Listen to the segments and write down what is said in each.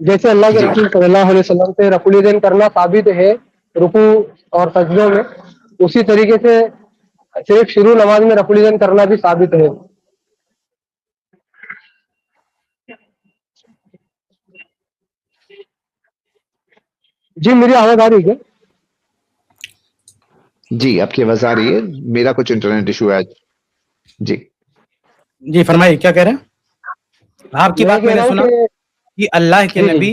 جیسے اللہ کے جی رسول صلی اللہ علیہ وسلم سے رفع الیدین کرنا ثابت ہے رکوع اور سجدوں میں، اسی طریقے سے صرف شروع نماز میں رفع الیدین کرنا بھی ثابت ہے۔ جی میری آواز آ رہی ہے کیا؟ جی آپ کی آواز آ رہی ہے، میرا کچھ انٹرنیٹ ایشو ہے آج۔ جی جی فرمائیے کیا کہہ رہے ہیں آپ کی میں بات کہہ میں نے رہا ہوں سنا کہ کہ اللہ کے جی جی نبی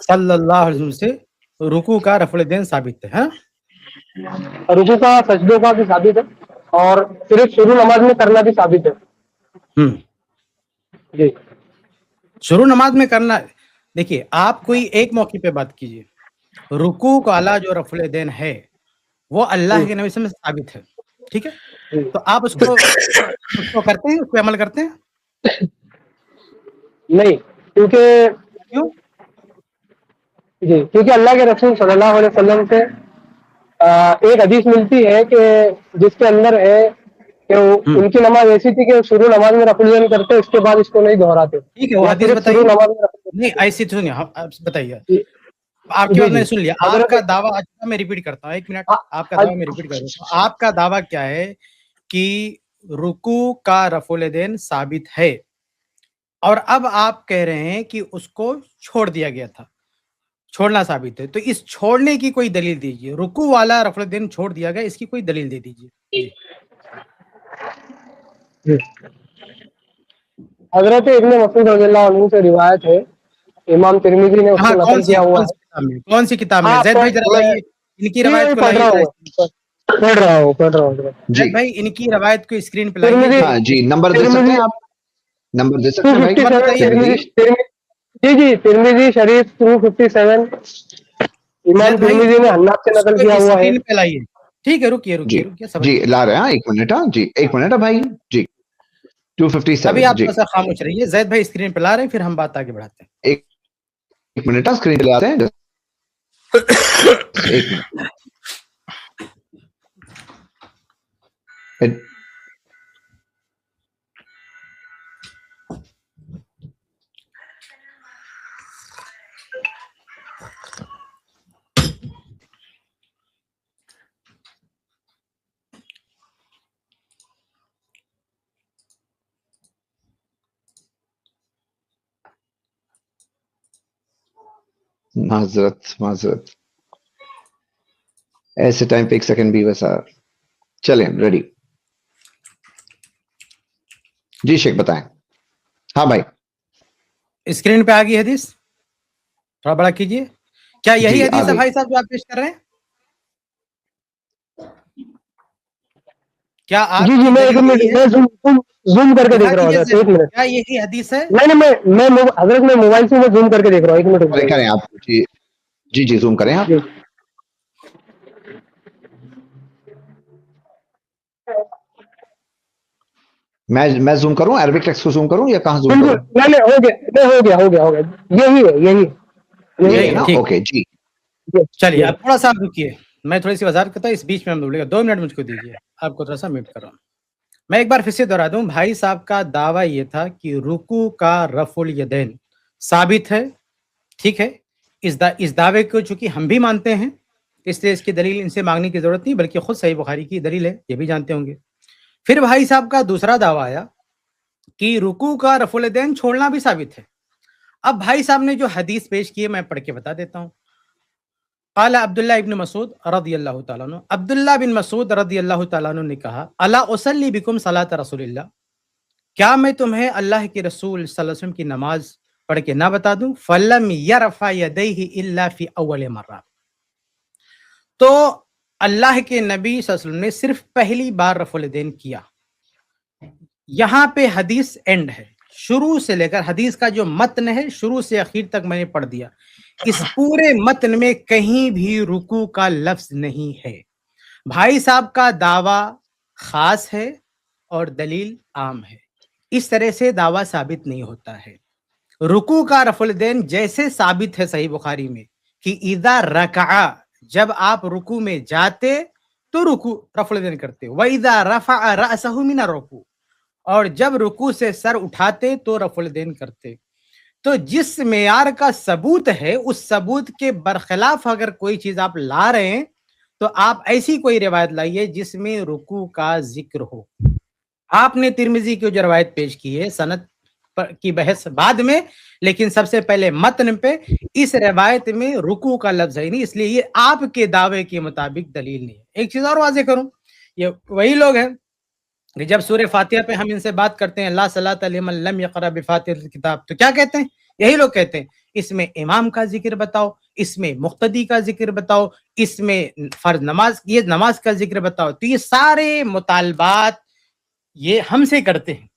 صلی اللہ علیہ وسلم سے رکوع کا رفع الیدین ثابت ہے، ہاں رکوع کا سجدوں کا بھی ثابت ہے اور صرف شروع نماز میں کرنا بھی ثابت ہے۔ ہم۔ جی شروع نماز میں کرنا، دیکھیے آپ کوئی ایک موقع پہ بات کیجیے، رکوع کا اعلیٰ جو رفع الیدین ہے وہ اللہ کے نبی صلی اللہ علیہ وسلم سے ثابت ہے، ٹھیک ہے، جی تو آپ اس کو کرتے ہیں، اس پہ عمل کرتے ہیں؟ نہیں، کیونکہ کیوں؟ جی کیونکہ اللہ کے رسول صلی اللہ علیہ وسلم سے ایک حدیث ملتی ہے کہ جس کے اندر ہے کہ ان کی نماز ایسی تھی کہ شروع نماز میں رفع الیدین کرتے، اس کے بعد اس کو نہیں دہراتے، ٹھیک ہے، وہ یا حدیث صرف بتائیے۔ شروع نماز میں رفع نہیں ایسی تو نہیں، آپ بتائیے، الیدین۔ آپ کی جی بات میں جی نے سن لیا، آپ حضرت کا دعویٰ، اچھا میں ریپیٹ کرتا ہوں، ایک منٹ، آپ کا دعویٰ میں ریپیٹ کر دیتا ہوں۔ آپ کا دعویٰ کیا ہے کہ رکوع کا رفع الیدین ثابت ہے، اور اب آپ کہہ رہے ہیں کہ اس کو چھوڑ دیا گیا تھا، چھوڑنا ثابت ہے، تو اس چھوڑنے کی کوئی دلیل دیجیے، رکوع والا رفع الیدین چھوڑ دیا گیا، اس کی کوئی دلیل دے دیجیے۔ جی جی حضرت ابن مسعود رضی اللہ عنہ سے روایت ہے، امام ترمذی نے اس ہاں، کو نقل کیا ہوا ہے۔ کون سی کتاب میں؟ ہاں زید بھائی ذرا میں لائیے ان کی جی روایت کو، پڑھ لائیے رہا ذرا، ہوں پڑھ رہا ہوں جی زید بھائی ان کی روایت کو اسکرین پہ لائیے ترمذی جو ہاں جی، نمبر دے سکتے ہیں آپ، نمبر دے سکتے ہیں بھائی؟ 257 ترمذی جی جی ترمذی شریف 257 امام زید بھائی ترمذی نے حناد سے اس نقل کو کیا ہوا ہے۔ اسکرین پہ لائیے، ٹھیک ہے، رکیے جی رکیے صبر جی کیجیے، لا رہے ہیں، ایک منٹ، ہاں جی ایک منٹ ہے بھائی، جی ابھی 257 آپ جی تھوڑا سا خاموش رہیے، زید بھائی اسکرین پہ لا رہے ہیں، پھر ہم بات آگے بڑھاتے ہیں۔ ایک منٹ اسکرین پہ لاتے ہیں، ایک منٹ۔ معذرت ایسے ٹائم پہ ایک سیکنڈ بھی ویسا، چلیں ریڈی، جی شیخ بتائیں۔ ہاں بھائی اسکرین پہ آ گئی حدیث، تھوڑا بڑا کیجیے، کیا یہی جی آ حدیث ہے گئی، بھائی صاحب جو آپ پیش کر رہے ہیں؟ کیا آپ جی جی کی میں ایک دلیل منٹ یہی ہے؟ میں زوم کر کے دیکھ رہا ہوں کیجیے حضرت، زید ایک بھائی، منٹ۔ کیا یہی حدیث ہے؟ نہیں نہیں میں حضرت میں موبائل سے میں زوم کر کے دیکھ رہا ہوں، ایک منٹ رک جائیے۔ کریں آپ، جی جی زوم کریں آپ، جی میں زوم کروں، عربک ٹیکسٹ کو زوم کروں یا کہاں زوم بالکل، کروں؟ نہیں ہو گیا یہی ہے یہی ہے ہے نا، ٹھیک، اوکے جی چلیے اب تھوڑا سا رکیے، میں تھوڑی سی وضاحت کرتا ہوں، اس بیچ میں ہم بولے گا، 2 منٹ مجھ کو دیجیے، آپ کو تھوڑا سا میوٹ کر رہا ہوں۔ میں ایک بار پھر سے دہرا دوں، بھائی صاحب کا دعویٰ یہ تھا کہ رکوع کا رفع الیدین ثابت ہے، ٹھیک ہے، اس دعوے کو چونکہ ہم بھی مانتے ہیں، اس لیے اس کی دلیل ان سے مانگنے کی ضرورت نہیں، بلکہ خود صحیح بخاری کی دلیل ہے، یہ بھی جانتے ہوں گے۔ پھر بھائی صاحب کا دوسرا دعویٰ آیا کہ رکوع کا رفع الیدین چھوڑنا بھی ثابت ہے۔ اب بھائی صاحب نے جو حدیث پیش کی ہے میں پڑھ کے بتا دیتا ہوں۔ قال عبداللہ ابن مسعود رضی اللہ تعالیٰ عنہ، عبداللہ بن مسعود رضی اللہ تعالیٰ عنہ نے کہا، الا اصلی بکم صلاۃ رسول اللہ، کیا میں تمہیں اللہ کے رسول صلی اللہ علیہ وسلم کی نماز پڑھ کے نہ بتا دوں؟ فلم یرفع یدیہ الا فی اول مرہ، تو اللہ کے نبی صلی اللہ علیہ وسلم نے صرف پہلی بار رفع الیدین کیا۔ یہاں پہ حدیث اینڈ ہے، شروع سے لے کر حدیث کا جو متن ہے شروع سے اخیر تک میں نے پڑھ دیا، اس پورے متن میں کہیں بھی رکوع کا لفظ نہیں ہے۔ بھائی صاحب کا دعویٰ خاص ہے اور دلیل عام ہے، اس طرح سے دعویٰ ثابت نہیں ہوتا ہے۔ رکوع کا رفع الیدین جیسے ثابت ہے صحیح بخاری میں کہ اذا رکع، جب آپ رکوع میں جاتے تو رکوع رفع الیدین کرتے، واذا رفع رأسہ من الرکوع، اور جب رکوع سے سر اٹھاتے تو رفع الیدین کرتے۔ تو جس معیار کا ثبوت ہے اس ثبوت کے برخلاف اگر کوئی چیز آپ لا رہے ہیں تو آپ ایسی کوئی روایت لائیے جس میں رکوع کا ذکر ہو. آپ نے ترمذی کی جو روایت پیش کی ہے سند کی بحث بعد میں، لیکن سب سے پہلے متن پہ اس روایت میں رکوع کا لفظ ہے نہیں، اس لیے یہ آپ کے دعوے کے مطابق دلیل نہیں ہے. ایک چیز اور واضح کروں، یہ وہی لوگ ہیں کہ جب سورہ فاتحہ پہ ہم ان سے بات کرتے ہیں لا صلاۃ لمن لم یقرأ بفاتحۃ الکتاب، تو کیا کہتے ہیں؟ یہی لوگ کہتے ہیں اس میں امام کا ذکر بتاؤ، اس میں مقتدی کا ذکر بتاؤ، اس میں فرض نماز، یہ نماز کا ذکر بتاؤ. تو یہ سارے مطالبات یہ ہم سے کرتے ہیں.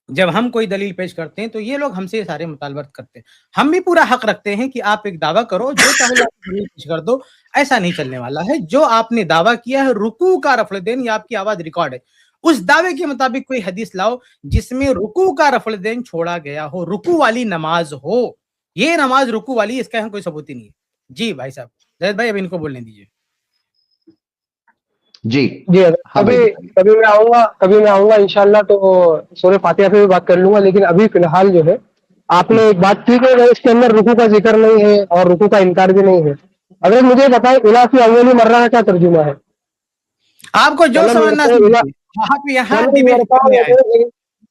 جب ہم کوئی دلیل پیش کرتے ہیں تو یہ لوگ ہم سے سارے مطالبات کرتے ہیں. ہم بھی پورا حق رکھتے ہیں کہ آپ ایک دعویٰ کرو، جو چاہے آپ دلیل پیش کر دو. ایسا نہیں چلنے والا ہے. جو آپ نے دعویٰ کیا ہے رکوع کا رفع الدین، یا آپ کی آواز ریکارڈ ہے، اس دعوے کے مطابق کوئی حدیث لاؤ جس میں رکوع کا رفع الدین چھوڑا گیا ہو، رکوع والی نماز ہو. یہ نماز رکوع والی، اس کا کوئی ثبوت ہی نہیں ہے. جی بھائی صاحب، زید بھائی اب ان کو بولنے دیجیے. جی جی ہاں بھائی. کبھی میں آؤں گا انشاءاللہ تو سورہ فاتحہ پہ بھی بات کر لوں گا، لیکن ابھی فی الحال جو ہے آپ نے ایک بات کی کہ اس کے اندر رکوع کا ذکر نہیں ہے اور رکوع کا انکار بھی نہیں ہے. اگر مجھے بتائیں الا فی اول مرہ کا کیا ترجمہ ہے؟ آپ کو جو سمجھنا آپ یہاں ڈیبیٹ کرنے آئے.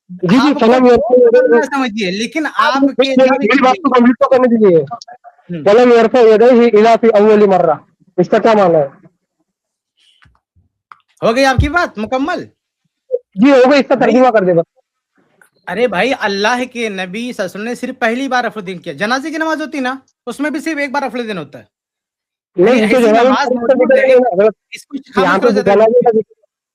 جی جی سمجھنا سمجھیے، لیکن آپ کے میری بات کو کمپلیٹ تو کرنے دیجیے. ولم یرفع یدیہ الا فی اول مرہ، اس کا کیا معنی ہے؟ ہو گئی آپ کی بات مکمل؟ جی ہو گئی، اس کا ترجمہ کر دے بس. ارے بھائی، اللہ کے نبی صلی اللہ علیہ وسلم نے صرف پہلی بار رفع الدین کیا. جنازے کی نماز ہوتی نا، اس میں بھی صرف ایک بار رفع الدین ہوتا ہے.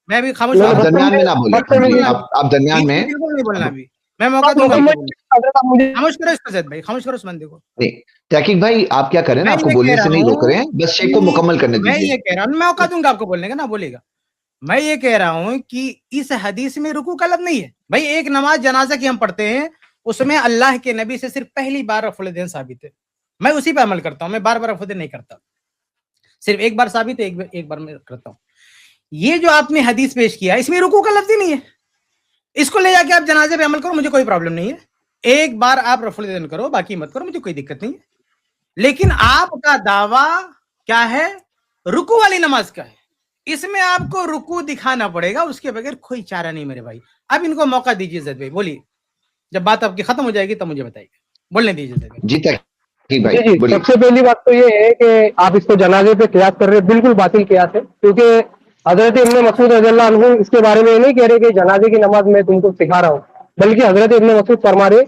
میں بھی خاموش آپ درمیان میں نہ بولیں، آپ درمیان میں بالکل نہیں بولنا. ابھی میں موقع دوں گا. خاموش کرو اس کو زید بھائی، خاموش کرو اس بندے کو. تحقیق بھائی آپ کیا کریں نا، آپ کو بولنے سے نہیں روک رہے ہیں، بس شیخ کو مکمل کرنے میں دیجیے. یہ کہہ رہا ہوں، میں موقع دوں گا آپ کو بولنے کا، نہ بولے گا. میں یہ کہہ رہا ہوں کہ اس حدیث میں رکوع کا لفظ نہیں ہے. بھائی ایک نماز جنازہ کی ہم پڑھتے ہیں، اس میں اللہ کے نبی سے صرف پہلی بار رفع الدین ثابت ہے. میں اسی پہ عمل کرتا ہوں، میں بار بار رفع الدین نہیں کرتا. صرف ایک بار ثابت ہے، ایک بار میں کرتا ہوں. یہ جو آپ نے حدیث پیش کیا اس میں رکوع کا لفظ ہی نہیں ہے. اس کو لے جا کے آپ جنازے پہ عمل کرو، مجھے کوئی پرابلم نہیں ہے. ایک بار آپ رفع الدین کرو، باقی مت کرو، مجھے کوئی دقت نہیں ہے. لیکن آپ کا دعویٰ کیا ہے؟ رکوع والی نماز کا ہے. اس میں آپ کو رکوع دکھانا پڑے گا، اس کے بغیر کوئی چارہ نہیں میرے بھائی. اب ان کو موقع دیجیے زید بھائی، بولیے. جب بات آپ کی ختم ہو جائے گی تب مجھے بتائیے، بولنے دیجیے زید بھائی. جی سب سے پہلی بات تو یہ ہے کہ آپ اس کو جنازے پہ قیاس کر رہے ہیں، بالکل باطل قیاس ہے. کیونکہ حضرت ابن مسعود رضی اللہ عنہ اس کے بارے میں یہ نہیں کہہ رہے کہ جنازے کی نماز میں تم کو سکھا رہا ہوں، بلکہ حضرت ابن مسعود فرما رہے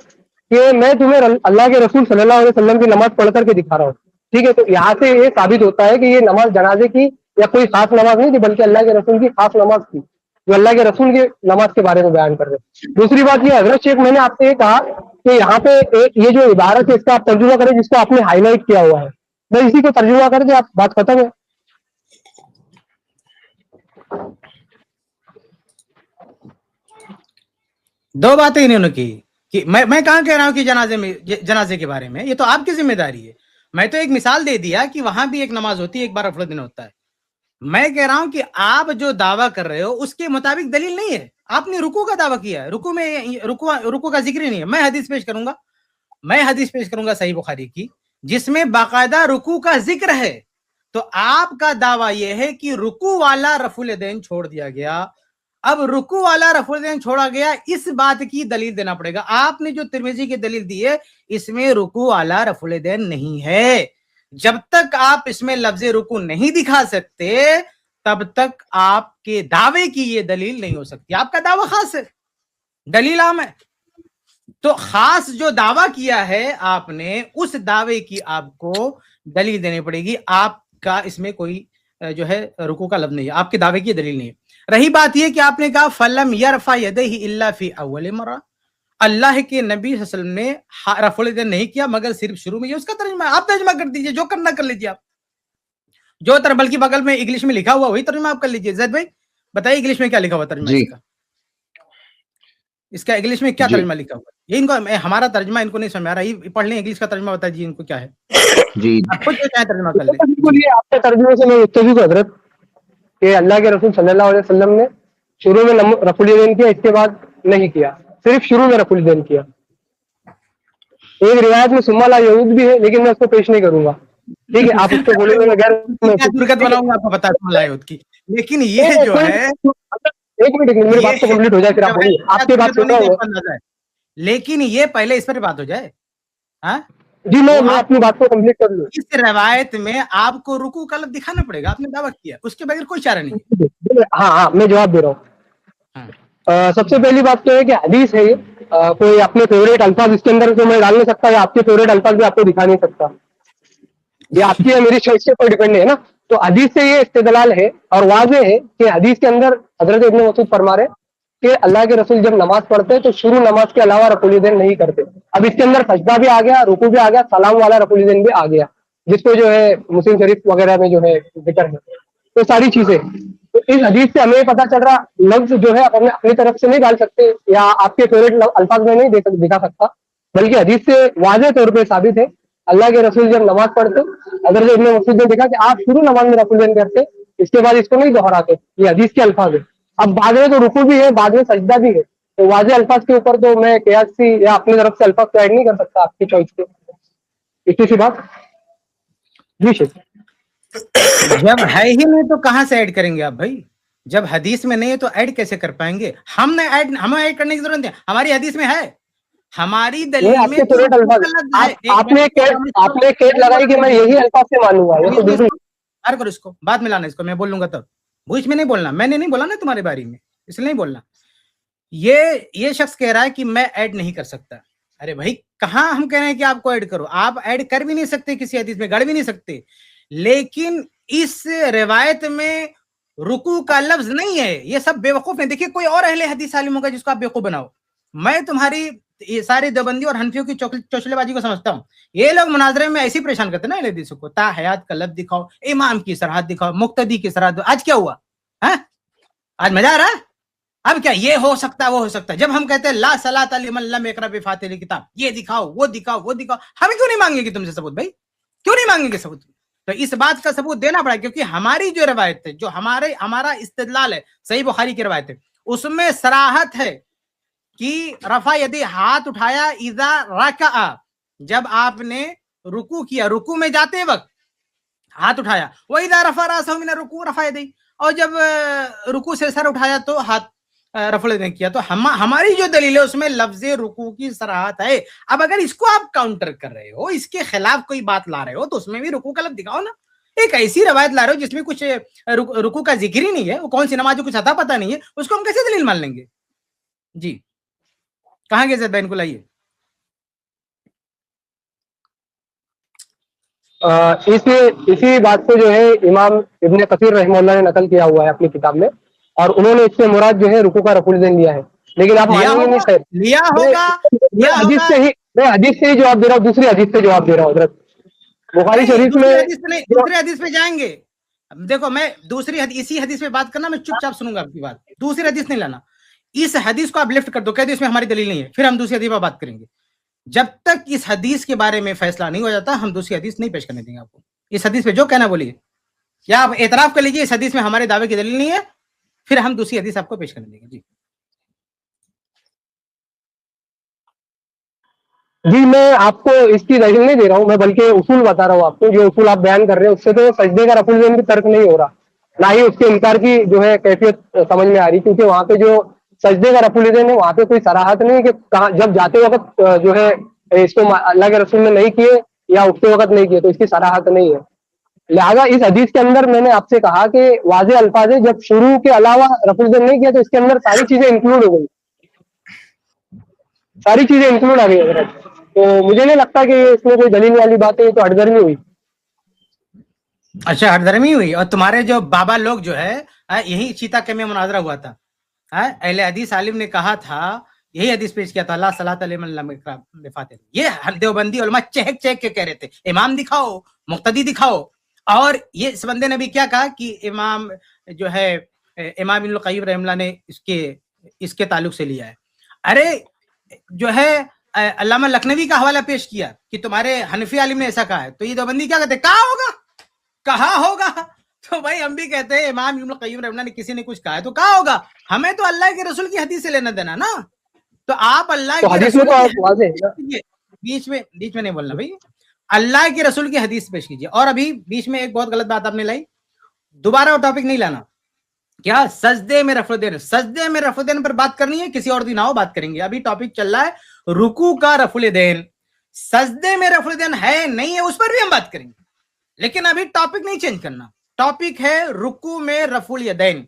کہ میں تمہیں اللہ کے رسول صلی اللہ علیہ وسلم کی نماز پڑھ کر کے دکھا رہا ہوں. ٹھیک ہے، تو یہاں سے یہ ثابت ہوتا ہے کہ یہ نماز جنازے کی یا کوئی خاص نماز نہیں تھی، بلکہ اللہ کے رسول کی خاص نماز تھی جو اللہ کے رسول کی نماز کے بارے میں بیان کر رہے ہیں. دوسری بات یہ حضرت شیخ، میں نے آپ سے یہ کہا کہ یہاں پہ یہ جو عبارت ہے اس کا آپ ترجمہ کریں جس کو آپ نے ہائی لائٹ کیا ہوا ہے. میں اسی کو ترجمہ کر کے آپ بات ختم ہے. دو باتیں انہوں نے کی کہ میں کہاں کہہ رہا ہوں کہ جنازے کے بارے میں، یہ تو آپ کی ذمہ داری ہے. میں تو ایک مثال دے دیا کہ وہاں بھی ایک نماز ہوتی ہے، ایک بار رفع الدین ہوتا ہے. میں کہہ رہا ہوں کہ آپ جو دعویٰ کر رہے ہو اس کے مطابق دلیل نہیں ہے. آپ نے رکوع کا دعویٰ کیا ہے، رکوع میں رکوع کا ذکر ہی نہیں ہے. میں حدیث پیش کروں گا صحیح بخاری کی جس میں باقاعدہ رکوع کا ذکر ہے. تو آپ کا دعویٰ یہ ہے کہ رکوع والا رفع الدین چھوڑ دیا گیا. اب رکوع والا رفع الدین چھوڑا گیا، اس بات کی دلیل دینا پڑے گا. آپ نے جو ترمذی کی دلیل دی ہے اس میں رکوع والا رفع الدین نہیں ہے. جب تک آپ اس میں لفظ رکوع نہیں دکھا سکتے تب تک آپ کے دعوے کی یہ دلیل نہیں ہو سکتی. آپ کا دعویٰ خاص ہے، دلیل عام ہے. تو خاص جو دعویٰ کیا ہے آپ نے، اس دعوے کی آپ کو دلیل دینی پڑے گی. آپ کا اس میں کوئی جو ہے رکوع کا لفظ نہیں ہے، آپ کے دعوے کی دلیل نہیں ہے. رہی بات یہ کہ آپ نے کہا فلم یرفع یدیہ الا فی اول مرہ، اللہ کے نبی صلی اللہ علیہ وسلم نے رفع الدین نہیں کیا مگر صرف شروع میں. یہ اس کا ترجمہ ہے، آپ ترجمہ کر دیجئے، جو کرنا کر لیجئے. آپ جو بلکہ بغل میں انگلش میں لکھا ہوا وہی ترجمہ آپ کر لیجئے. زید بھائی بتائیے انگلش میں کیا لکھا ہوا ترجمہ اس کا انگلش میں کیا ترجمہ لکھا ہوا؟ یہ ان کو ہمارا ترجمہ ان کو نہیں سمجھ آ رہا، یہ پڑھ لیں انگلش کا ترجمہ، بتا دیجیے ان کو کیا ہے. جی آپ خود جو چاہیں ترجمہ کر لیں. بالکل یہ آپ کے ترجمے سے میں متفق ہوں حضرت کہ اللہ کے رسول صلی اللہ علیہ وسلم نے شروع میں رفع الدین کیا، اس کے بعد نہیں کیا، صرف شروع میں رفع الدین کیا. एक रिवायत में सुम्मा ला यहूद भी है, लेकिन मैं उसको पेश नहीं करूंगा, ठीक है, आप उसको बोलेंगे मैं क्या दुर्गत बनाऊंगा आपको पता है मलायुद्ध की, लेकिन ये जो है एक मिनट मेरी बात तो कंप्लीट हो जाए फिर आप बोलिए, आपकी बात सुन रहा हूँ, लेकिन ये पहले इस पर बात हो जाए। हाँ जी मैं अपनी बात को कंप्लीट कर लूं। इस रवायत में आपको रुकू का लफ्ज दिखाना पड़ेगा, आपने दावा किया, उसके बगैर कोई चारा नहीं। हाँ मैं जवाब दे रहा हूँ। सबसे पहली बात तो है कि हदीस है ये, कोई अपने फेवरेट अल्फाज इसके अंदर तो मैं डाल नहीं सकता, या आपके फेवरेट अल्फाज भी आपको दिखा नहीं सकता, ये आपकी या मेरी चॉइस के ऊपर डिपेंड है ना। तो हदीस से ये इस्तेदलाल है और वाज़ेह है कि हदीस के अंदर हजरत इब्न मसूद फरमा रहे कि अल्लाह के रसूल जब नमाज पढ़ते तो शुरू नमाज के अलावा रफुल यदैन नहीं करते। अब इसके अंदर सजदा भी आ गया, रुकू भी आ गया, सलाम वाला रफुल यदैन भी आ गया, जिसको जो है मुस्लिम शरीफ वगैरह में जो है जिक्र है, तो सारी चीजें। तो इस हदीस से हमें पता चल रहा लफ्ज जो है अपनी तरफ से नहीं डाल सकते या आपके फेवरेट अल्फाज में नहीं दिखा सकता, बल्कि हदीस से वाज़ेह तौर पर साबित है अल्लाह के रसूल जब नमाज पढ़ते हजरत इब्न मसूद ने देखा कि आप शुरू नमाज में रफुल यदैन करते, इसके बाद इसको नहीं दोहराते, ये हदीस के अल्फाज है। अब बाद में तो रुकू भी है, बाद में सजदा भी है, तो वाज़ेह अल्फाज के ऊपर तो मैं कियासी या अपनी तरफ से अल्फाज ऐड नहीं कर सकता आपकी चॉइस के। इतनी सी बात जी शेख। जब है ही नहीं तो कहां से ऐड करेंगे आप भाई, जब हदीस में नहीं है तो ऐड कैसे कर पाएंगे? हमें ऐड करने की जरूरत नहीं, हमारी हदीस में है, हमारी दलील में तो आपने केट लगाई कि मैं यही अल्फाज से मानूंगा, ये तो बिल्कुल पार करो इसको, बाद में लाना इसको, मैं बोलूंगा तब, बीच में नहीं बोलना, मैंने नहीं बोला ना तुम्हारे बारे में, इसलिए नहीं बोलना। ये शख्स कह रहा है कि मैं ऐड नहीं कर सकता। अरे भाई कहां हम कह रहे हैं कि आपको ऐड करो, आप ऐड कर भी नहीं सकते, किसी हदीस में गढ़ भी नहीं सकते, लेकिन इस रिवायत में रुकू का लफ्ज नहीं है, ये सब बेवकूफ है। देखिए कोई और अहले हदीस आलिम होगा जिसको आप बेवकूफ बनाओ, मैं तुम्हारी ये सारी देवबंदी और हनफियों की चौचलेबाजी को समझता हूँ। ये लोग मुनाजरे में ऐसे परेशान करते ना हदीसों को, ता हयात का लफ्ज दिखाओ, इमाम की सरहद दिखाओ, मुक्तदी की सरहद। आज क्या हुआ है? आज मजा आ रहा है? अब क्या ये हो सकता है वो हो सकता है, जब हम कहते हैं ला सलात लिमन लम यक़रा बिफ़ातिहिल किताब, ये दिखाओ वो दिखाओ वो दिखाओ, हम क्यों नहीं मांगेंगे तुमसे सबूत भाई, क्यों नहीं मांगेंगे सबूत? तो इस बात का सबूत देना पड़ा, क्योंकि हमारी जो रवायत है, जो हमारा इस्तिदलाल है, सही बुखारी की रवायत है, उसमें सराहत है कि रफा यदि हाथ उठाया इज़ा रका, जब आपने रुकू किया, रुकू में जाते वक्त हाथ उठाया, वो इज़ा रफा रासहु मिन रुकू रफा यदई, और जब रुकू से सर उठाया तो हाथ रफल यदैन किया। तो हमारी जो दलील है उसमें लफ्ज रुकू की सराहत है। अब अगर इसको आप काउंटर कर रहे हो, इसके खिलाफ कोई बात ला रहे हो, तो उसमें भी रुकू का लफ्ज दिखाओ ना। एक ऐसी रवायत ला रहे हो जिसमें कुछ रुकू का जिक्र ही नहीं है, वो कौन सी नमाज कुछ अता पता नहीं है, उसको हम कैसे दलील मान लेंगे? जी कहां गए ज़ैद इनको लाइए। इसी बात को जो है इमाम इब्न कसीर रहमतुल्लाह ने नकल किया हुआ है अपनी किताब में, और उन्होंने इससे मुराद जो है रुकू का रफुल यदैन लिया है, लेकिन आप मानेंगे नहीं खैर, लिया होगा, मैं हदीस से ही जवाब दे रहा हूँ, दूसरी हदीस से जवाब दे रहा हूँ हज़रत। बुखारी शरीफ में दूसरे हदीस पे जाएंगे। देखो मैं इसी हदीस पे बात करना, मैं चुपचाप सुनूंगा आपकी बात, दूसरी हदीस नहीं लाना। इस हदीस को आप लेफ्ट कर दो, कह दो इसमें हमारी दलील नहीं है, फिर हम दूसरी हदीस पर बात करेंगे। जब तक इस हदीस के बारे में फैसला नहीं हो जाता, हम दूसरी हदीस नहीं पेश करने देंगे आपको। इस हदीस पे जो कहना बोलिए, या आप एतराफ कर लीजिए इस हदीस में हमारे दावे की दलील नहीं है, फिर हम दूसरी हदीस आपको पेश करने देंगे। जी मैं आपको इसकी दलील नहीं दे रहा हूँ, मैं बल्कि उसूल बता रहा हूँ आपको। जो उसूल आप बयान कर रहे हैं उससे तो सजदे का रफुल यदैन भी तर्क नहीं हो रहा, ना ही उसके इनकार की जो है कैफियत समझ में आ रही, क्योंकि वहां पे जो सजदे का रफुल यदैन है वहां पे कोई सराहत नहीं कि कहाँ जब जाते वक्त जो है इसको अल्लाह के रसूल ने नहीं किए या उठते वक्त नहीं किए, तो इसकी सराहत नहीं है। लिहाजा इस हदीस के अंदर मैंने आपसे कहा कि वाज़ेह अल्फाज है, जब शुरू के अलावा रफुल यदैन नहीं किया तो इसके अंदर सारी चीजें इंक्लूड हो गई, सारी चीजें इंक्लूड आ गई। तो मुझे नहीं लगता कि इसमें कोई दलील वाली बात है, तो हटधर्मी हुई। अच्छा हटधर्मी हुई। और तुम्हारे जो बाबा लोग जो है यही चीता के में मुनाजरा हुआ था, अहले हदीस आलिम ने कहा था, यही हदीस पेश किया था, ला सलात लिमन लम यक़रा बिफ़ातिहिल। ये देवबंदी उलमा चहक चहक के कह रहे थे इमाम दिखाओ, मुक्तदी दिखाओ। और ये इस बंदे ने भी क्या कहा कि इमाम जो है इमाम इब्नुल क़य्यिम रहमतुल्लाह ने इसके ताल्लुक से लिया है। अरे जो है अल्लामा लखनवी का हवाला पेश किया कि तुम्हारे हनफी आलिम ने ऐसा कहा है, तो ये देवबंदी क्या कहते, कहा होगा। तो भाई हम भी कहते हैं इमाम इब्नुल क़य्यिम रहमतुल्लाह ने किसी ने कुछ कहा है तो कहा होगा, हमें तो अल्लाह के रसूल की हदीस से लेना देना ना। तो आप अल्लाह तो हदीस में तो वाज़ेह है, बीच में नहीं बोलना भाई, अल्लाह के रसूल की हदीस पेश कीजिए। और अभी बीच में एक बहुत गलत बात आपने लाई, दोबारा वो टॉपिक नहीं लाना। क्या सजदे में रफुद्दीन, सजदे में रफुद्दीन पर बात करनी है, किसी और दिन आओ बात करेंगे। अभी टॉपिक चल रहा है रुकू का रफुद्दीन, सजदे में रफुद्दीन है नहीं है उस पर भी हम बात करेंगे, लेकिन अभी टॉपिक नहीं चेंज करना। टॉपिक है रुकू में रफुल यदैन,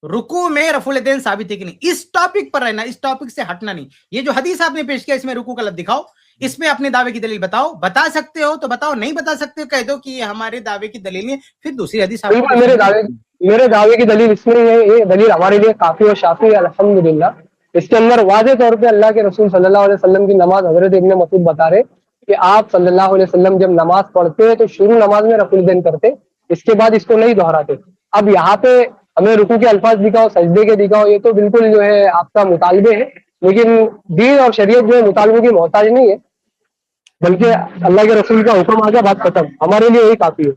रुकू में रफुल यदैन साबित है कि नहीं, इस टॉपिक पर रहना, इस टॉपिक से हटना नहीं। ये जो हदीस आपने पेश किया इसमें रुकू का लफ्ज दिखाओ, इसमें अपने दावे की दलील बताओ, बता सकते हो तो बताओ, नहीं बता सकते हो कह दो कि ये हमारे दावे की दलील है, फिर दूसरी हदीस बिल्कुल मेरे दावे की दलील इसमें ही है, ये दलील हमारे लिए काफी और शाफी है अल्हम्दुलिल्लाह। इसके अंदर वाज़ेह तौर पे अल्लाह के रसूल सल्लल्लाहु अलैहि वसल्लम की नमाज हजरत इब्न मसूद बता रहे कि आप सल्लल्लाहु अलैहि वसल्लम जब नमाज पढ़ते हैं तो शुरू नमाज में रफुल यदैन करते, इसके बाद इसको नहीं दोहराते। अब यहाँ पे हमें रुकू के अल्फाज दिखाओ, सजदे के दिखाओ, ये तो बिल्कुल जो है आपका मुतालबे है, लेकिन दीन और शरीयत जो है मुतालबे की मोहताज नहीं है, बल्कि अल्लाह के रसूल का हुक्म आ गया, बात खत्म, हमारे लिए यही काफी है।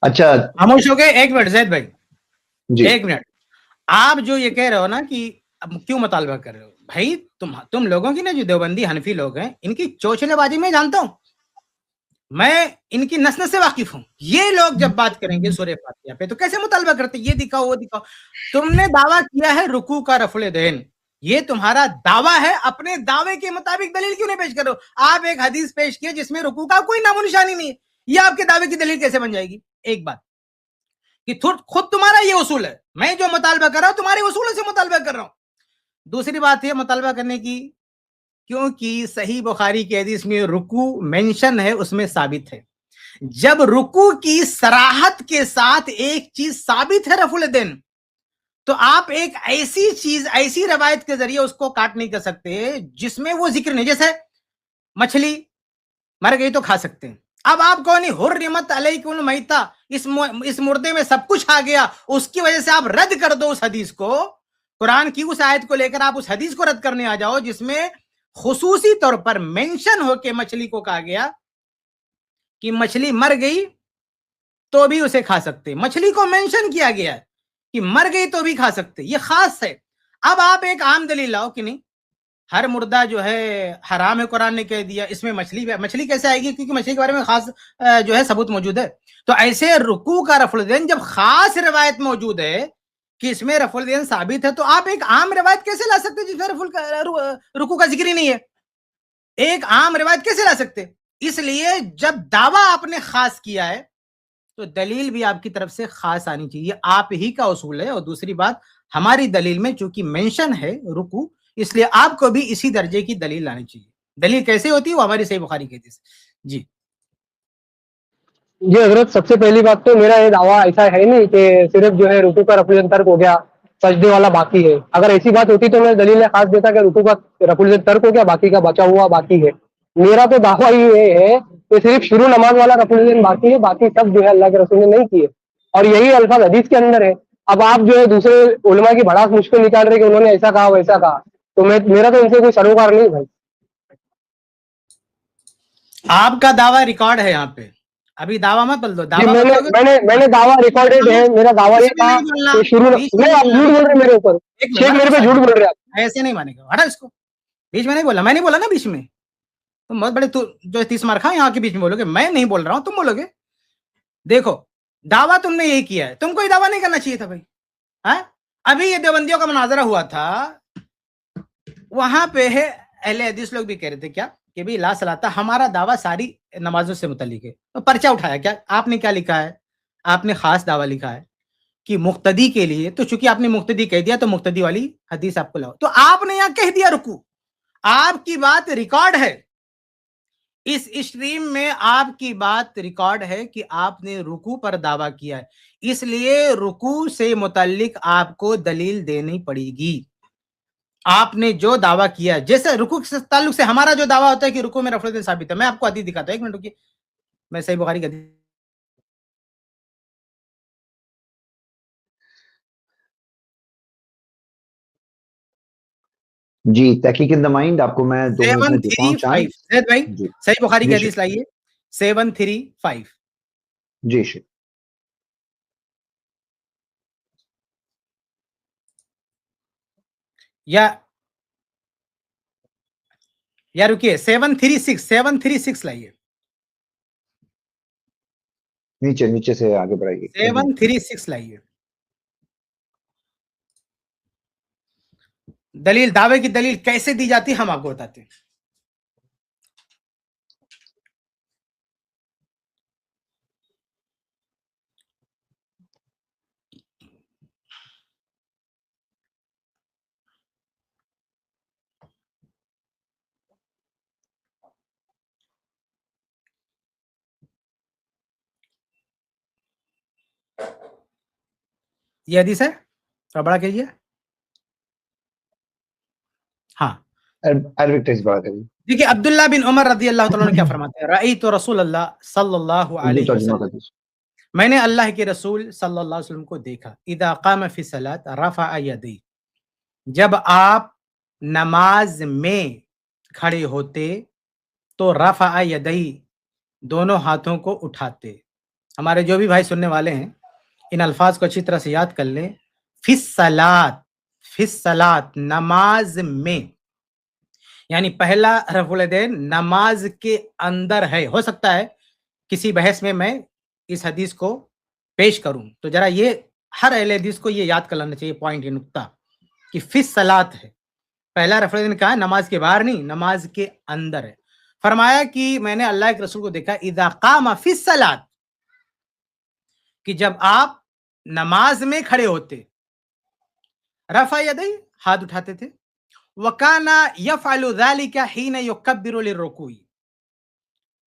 अच्छा खामोश हो गए, एक मिनट जैद भाई जी, एक मिनट। आप जो ये कह रहे हो ना कि अब क्यों मुतालबा कर रहे हो भाई, तुम लोगों की ना जो देवबंदी हनफी लोग हैं इनकी चोचलेबाजी में जानता हूं, मैं इनकी नस नस से वाकिफ हूं। ये लोग जब बात करेंगे सूरह फातिहा पे तो कैसे मुतालबा करते, ये दिखाओ वो दिखाओ। तुमने दावा किया है रुकू का रफुल यदैन, ये तुम्हारा दावा है, अपने दावे के मुताबिक दलील क्यों नहीं पेश करो। आप एक हदीस पेश किए जिसमें रुकू का कोई नामो निशानी नहीं है, ये आपके दावे की दलील कैसे बन जाएगी। एक बात कि खुद तुम्हारा ये उसूल है, मैं जो मुतालबा कर रहा हूं तुम्हारे उसूल से मुतालबा कर रहा हूं। दूसरी बात है मुतालबा करने की, क्योंकि सही बुखारी की हदीस में रुकू मेंशन है, उसमें साबित है। जब रुकू की सराहत के साथ एक चीज साबित है रफुल यदैन, तो आप एक ऐसी चीज, ऐसी रवायत के जरिए उसको काट नहीं कर सकते जिसमें वो जिक्र नहीं। जैसे मछली मर गई तो खा सकते हैं, अब आप कौन हुर्रिमत अलैकुमुल मैता, इस मुर्दे में सब कुछ आ गया, उसकी वजह से आप रद्द कर दो उस हदीस को, कुरान की उस आयत को लेकर आप उस हदीस को रद्द करने आ जाओ जिसमें खुसूसी तौर पर मेंशन होके मछली को कहा गया कि मछली मर गई तो भी उसे खा सकते, मछली को मेंशन किया गया कि मर गई तो भी खा सकते, ये खास है। अब आप एक आम दलील लाओ कि नहीं हर मुर्दा जो है हराम है, कुरान ने कह दिया, इसमें मछली कैसे आएगी, क्योंकि मछली के बारे में खास जो है सबूत मौजूद है। तो ऐसे रुकू का रफुल यदैन जब खास रिवायत मौजूद है कि इसमें रफुल यदैन साबित है, तो आप एक आम रिवायत कैसे ला सकते जिसमें रुकू का जिक्र ही नहीं है, एक आम रिवायत कैसे ला सकते। इसलिए जब दावा आपने खास किया है तो दलील भी आपकी तरफ से खास आनी चाहिए, आप ही का उसूल है। और दूसरी बात, हमारी दलील में चूंकि मेंशन है रुकू, इसलिए आपको भी इसी दर्जे की दलील लानी चाहिए। दलील कैसे होती है वो हमारी सही बुखारी कहती है। जी जी हजरत, सबसे पहली बात तो मेरा ये दावा ऐसा है नहीं कि सिर्फ जो है रुकू का रफुल यदैन तर्क हो गया, सजदे वाला बाकी है। अगर ऐसी बात होती तो मैं दलील खास देता कि रुकू का रफुल यदैन तर्क हो गया, बाकी का बचा हुआ बाकी है। मेरा तो दावा ये है कि सिर्फ शुरू नमाज वाला रफुल यदैन बाकी है, बाकी सब जो है अल्लाह के रसूल ने नहीं किए, और यही अल्फाज हदीस के अंदर है। अब आप जो है दूसरे उलमा की भड़ास मुझको निकाल रहे कि उन्होंने ऐसा कहा वैसा कहा, तो मेरा तो इनसे कोई सरोकार नहीं भाई। आपका दावा रिकॉर्ड है यहाँ पे, अभी दावा मत बोल दो, दावा मैंने दावा रिकॉर्डेड है, मेरा दावा ये था कि शुरू नहीं, आप झूठ बोल रहे मेरे ऊपर, शेख मेरे पे झूठ बोल रहे आप, ऐसे नहीं मानेगा, हटा इसको। बीच में नहीं बोला, मैं नहीं बोला ना बीच में, तुम बहुत बड़े जो 30 मार खाओ यहाँ के बीच में बोलोगे, मैं नहीं बोल रहा हूं तुम बोलोगे। देखो दावा तुमने यही किया है, तुमको ये दावा नहीं करना चाहिए था भाई। हाँ अभी ये देवबंदियों का मुनाजरा हुआ था, वहां पे है अहले हदीस लोग भी कह रहे थे क्या कि भाई ला सलाता हमारा दावा सारी नमाजों से मुतल्लिक है, तो पर्चा उठाया क्या आपने, क्या लिखा है आपने, खास दावा लिखा है कि मुक्तदी के लिए, तो चूंकि आपने मुक्तदी कह दिया तो मुक्तदी वाली हदीस आपको लाओ, तो आपने यहां कह दिया रुकू, आपकी बात रिकॉर्ड है, इस स्ट्रीम में आपकी बात रिकॉर्ड है कि आपने रुकू पर दावा किया है, इसलिए रुकू से मुतल्लिक आपको दलील देनी पड़ेगी। आपने जो दावा किया है, जैसे रुकू के ताल्लुक से हमारा जो दावा होता है कि रुकू में रफल साबित है, मैं आपको हदीस दिखाता हूं, एक मिनट रुकिए, मैं सही बुखारी का जी तहकीक इन द माइंड आपको मैं 2 मिनट में देता हूं चांस। 735 जैद भाई जी सही बुखारी की जी हदीस लाइए 735 जी शेख। या या रुकिए 736 लाइए, नीचे नीचे से आगे बढ़ाइए। 736 लाइए। दलील, दावे की दलील कैसे दी जाती है हम आपको बताते हैं। ये हदीस है, थोड़ा बड़ा कीजिए। हाँ, अरबिक टेक्स्ट बढ़ा करिए। देखिए अब्दुल्ला बिन उमर रजी अल्लाह तआला ने क्या फरमाते हैं, रअयतु रसूलुल्लाह सल्लल्लाहु उर्दू अलैहि तर्जुमा वसल्लम, कर दीजिए। मैंने अल्लाह के रसूल सल्लल्लाहु अलैहि वसल्लम को देखा, इदा काम फी सलात रफा यदै, जब आप नमाज में खड़े होते तो रफा यदै, दोनों हाथों को उठाते। हमारे जो भी भाई सुनने वाले हैं इन अल्फाज को अच्छी तरह से याद कर लें। फिस सलात नमाज में, यानी पहला रफुल यदैन नमाज के अंदर है। हो सकता है किसी बहस में मैं इस हदीस को पेश करूं, तो जरा ये हर अहले हदीस को ये याद कर लेना चाहिए पॉइंट, ये नुक्ता कि फिस सलात है, पहला रफुल यदैन कहा है, नमाज के बाहर नहीं, नमाज के अंदर है। फरमाया कि मैंने अल्लाह के रसूल को देखा, इदा कामा फिस सलात, कि जब आप नमाज में खड़े होते, रफा यदै, हाथ उठाते थे, वकाना यफअलु ज़ालिका हीना युकब्बिरु लिर्रुकूई,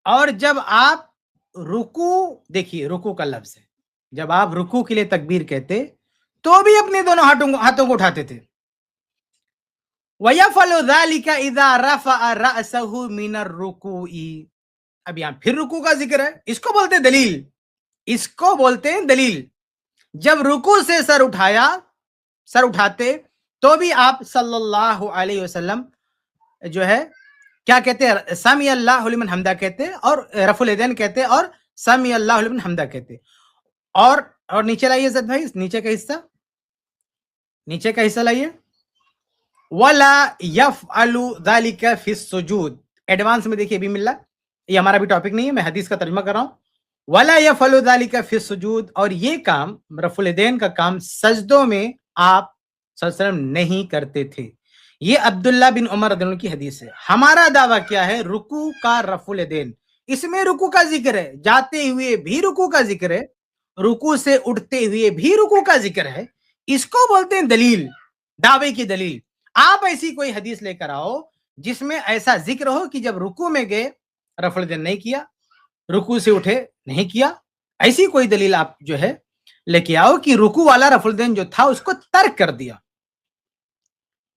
और जब आप रुकू, देखिए रुकू का लफ्ज है, जब आप रुकू के लिए तकबीर कहते तो भी अपने दोनों हाथों को उठाते थे। वयफअलु ज़ालिका इज़ा रफ़अ रअसहु मिनर रुकूई, अब यहां फिर रुकू का जिक्र है, इसको बोलते हैं दलील, इसको बोलते हैं दलील। जब रुकू से सर उठाते तो भी आप सल्लल्लाहु अलैहि वसल्लम जो है क्या कहते हैं, समी अल्लाहु लिमन हम्दा कहते हैं, और रफुल यदैन कहते हैं, और समी अल्लाहु लिमन हम्दा कहते हैं। और नीचे लाइए जद भाई, नीचे का हिस्सा लाइए। वला यफअलु ज़ालिका फिस सुजूद, एडवांस में देखिए बिस्मिल्लाह, ये हमारा भी टॉपिक नहीं है, मैं हदीस का तर्जुमा कर रहा हूं। वला यफअलु ज़ालिका फिस सुजूद, और ये काम रफुल यदैन का काम सजदों में आप सल्लल्लाहु अलैहि वसल्लम नहीं करते थे। ये अब्दुल्ला बिन उमर रज़ियल्लाहु अन्हु की हदीस है। हमारा दावा क्या है, रुकू का रफुल यदैन, इसमें रुकू का जिक्र है, जाते हुए भी रुकू का जिक्र है, रुकू से उठते हुए भी रुकू का जिक्र है, इसको बोलते हैं दलील, दावे की दलील। आप ऐसी कोई हदीस लेकर आओ जिसमें ऐसा जिक्र हो कि जब रुकू में गए रफुल यदैन नहीं किया, रुकू से उठे नहीं किया, ऐसी कोई दलील आप जो है लेके आओ कि रुकू वाला रफुल यदैन जो था उसको तर्क कर दिया।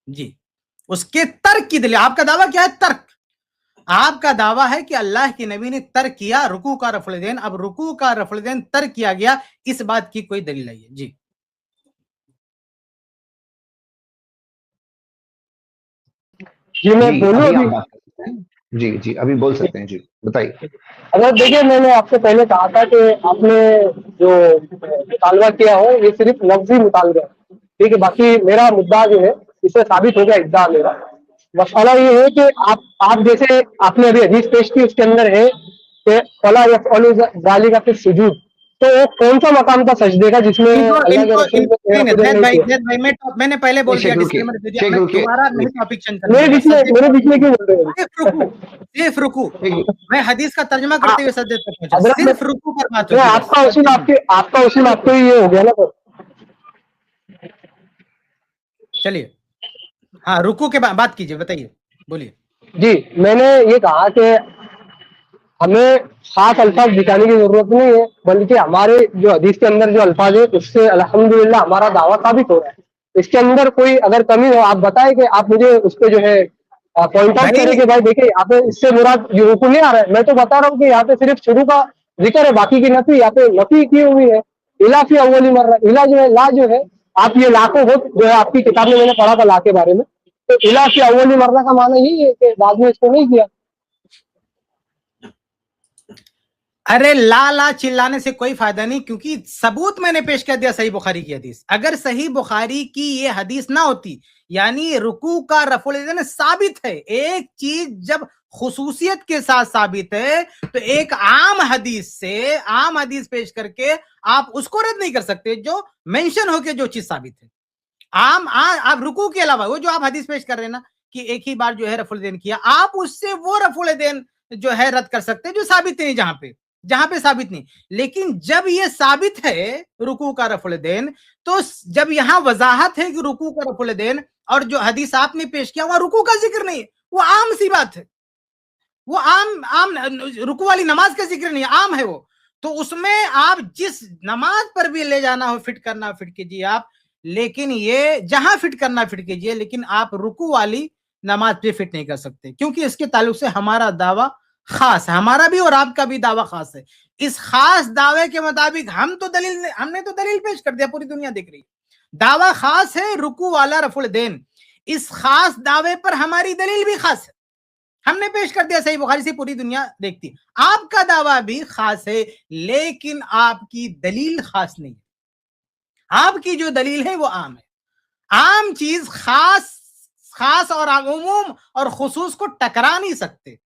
जी, उसके तर्क की दलील। आपका दावा क्या है, तर्क। आपका दावा है कि अल्लाह के नबी ने तर्क किया रुकू का रफुल यदैन, अब रुकू का रफुल यदैन तर्क किया गया, इस बात की कोई दलील नहीं है। जी जी मैं जी, बोलूं अभी अभी? आप बात कर सकते हैं। जी जी, अभी बोल सकते हैं, जी बताइए। अगर देखिए, मैंने आपसे पहले कहा था कि आपने जो मुतालबा किया हो ये सिर्फ लफ्जी मुतालबा है, ठीक है। बाकी मेरा मुद्दा जो है इससे साबित हो गया इद्दा मेरा। मसला ये है कि आप जैसे आपने अभी हदीस पेश की, उसके अंदर है कि फला यफ़अलु ज़ालिका फी सुजूद, तो वो कौन सा मकाम था सजदे का जिसमें अल्लाह के रसूल ने जैद भाई मैंने पहले बोल दिया, डिस्क्लेमर दे दिया, मैं दोबारा नहीं टॉपिक चेंज करूंगा। मेरे बीच में क्यों बोल रहे हो? सिर्फ रुकू, मैं हदीस का तर्जुमा करते हुए सजदे तक पहुंचा, सिर्फ रुकू पर बात होगी। आपका उसूल आपको ये हो गया ना। तो चलिए, हाँ रुकू के बाद बात कीजिए, बताइए, बोलिए। जी, मैंने ये कहा कि हमें खास अल्फाज दिखाने की जरूरत नहीं है, बल्कि हमारे जो हदीस के अंदर जो अल्फाज है उससे अल्हम्दुलिल्लाह हमारा दावा साबित हो रहा है। इसके अंदर कोई अगर कमी हो आप बताएं कि आप मुझे उस पर जो है पॉइंट आउट करें कि भाई देखिए यहाँ पे इससे मुराद ये रुकू नहीं आ रहा है। मैं तो बता रहा हूँ कि यहाँ पे सिर्फ शुरू का जिक्र है, बाकी की नफी यहाँ पे नफी की हुई है। इला फी अव्वली मर्रा, इला जो है, ला जो है, आप ये लाखों हो जो है आपकी किताब में मैंने पढ़ा था ला के बारे में, तो इला फी अव्वली मर्रा का माना यही है कि बाद में इसको नहीं किया। अरे ला ला चिल्लाने से कोई फायदा नहीं, क्योंकि सबूत मैंने पेश कर दिया सही बुखारी की हदीस। अगर सही बुखारी की ये हदीस ना होती, यानी रुकू का रफुल यदैन साबित है, एक चीज जब खुसूसियत के साथ साबित है तो एक आम हदीस पेश करके आप उसको रद्द नहीं कर सकते जो मेंशन होके जो चीज साबित है। आप रुकू के अलावा वो जो आप हदीस पेश कर रहे हैं ना कि एक ही बार जो है रफुल यदैन किया, आप उससे वो रफुल यदैन जो है रद्द कर सकते हैं जो साबित नहीं, जहां पे साबित नहीं। लेकिन जब ये साबित है रुकू का रफुल यदैन, तो जब यहां वजाहत है कि रुकू का रफुल यदैन और जो हदीस आपने पेश किया वहां रुकू का जिक्र नहीं है, वो आम सी बात है, वो आम रुकू वाली नमाज का जिक्र नहीं है, आम है वो। तो उसमें आप जिस नमाज पर भी ले जाना हो, फिट करना फिट कीजिए आप, लेकिन ये जहां फिट करना फिट कीजिए, लेकिन आप रुकू वाली नमाज पे फिट नहीं कर सकते, क्योंकि इसके ताल्लुक से हमारा दावा खास है, हमारा भी और आपका भी दावा खास है। इस खास दावे के मुताबिक हमने तो दलील पेश कर दिया, पूरी दुनिया देख रही है, दावा खास है रुकू वाला रफुल यदैन। इस खास दावे पर हमारी दलील भी खास है, हमने पेश कर दिया सही बुखारी से, पूरी दुनिया देखती। आपका दावा भी खास है, लेकिन आपकी दलील खास नहीं है। आपकी जो दलील है वो आम है। आम चीज खास और उमूम और खुसूस को टकरा नहीं सकते।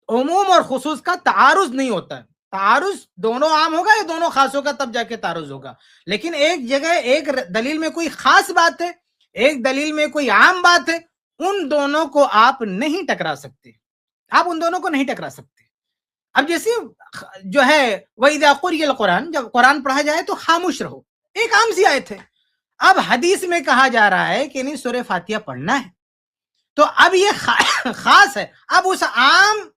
उमूम और खुसूस का तारुज नहीं होता है। तारुज दोनों आम होगा या दोनों खास होगा, तब जाके तारुज होगा। लेकिन एक जगह एक दलील में कोई खास बात है, एक दलील में कोई आम बात है, उन दोनों को आप नहीं टकरा सकते, आप उन दोनों को नहीं टकरा सकते। अब जैसे जो है वइज़ा क़ुरिअल कुरान, जब कुरान पढ़ा जाए तो खामोश रहो, एक आम सी आयत है। अब हदीस में कहा जा रहा है कि नहीं सूरह फातिहा पढ़ना है, तो अब ये खास है। अब उस आम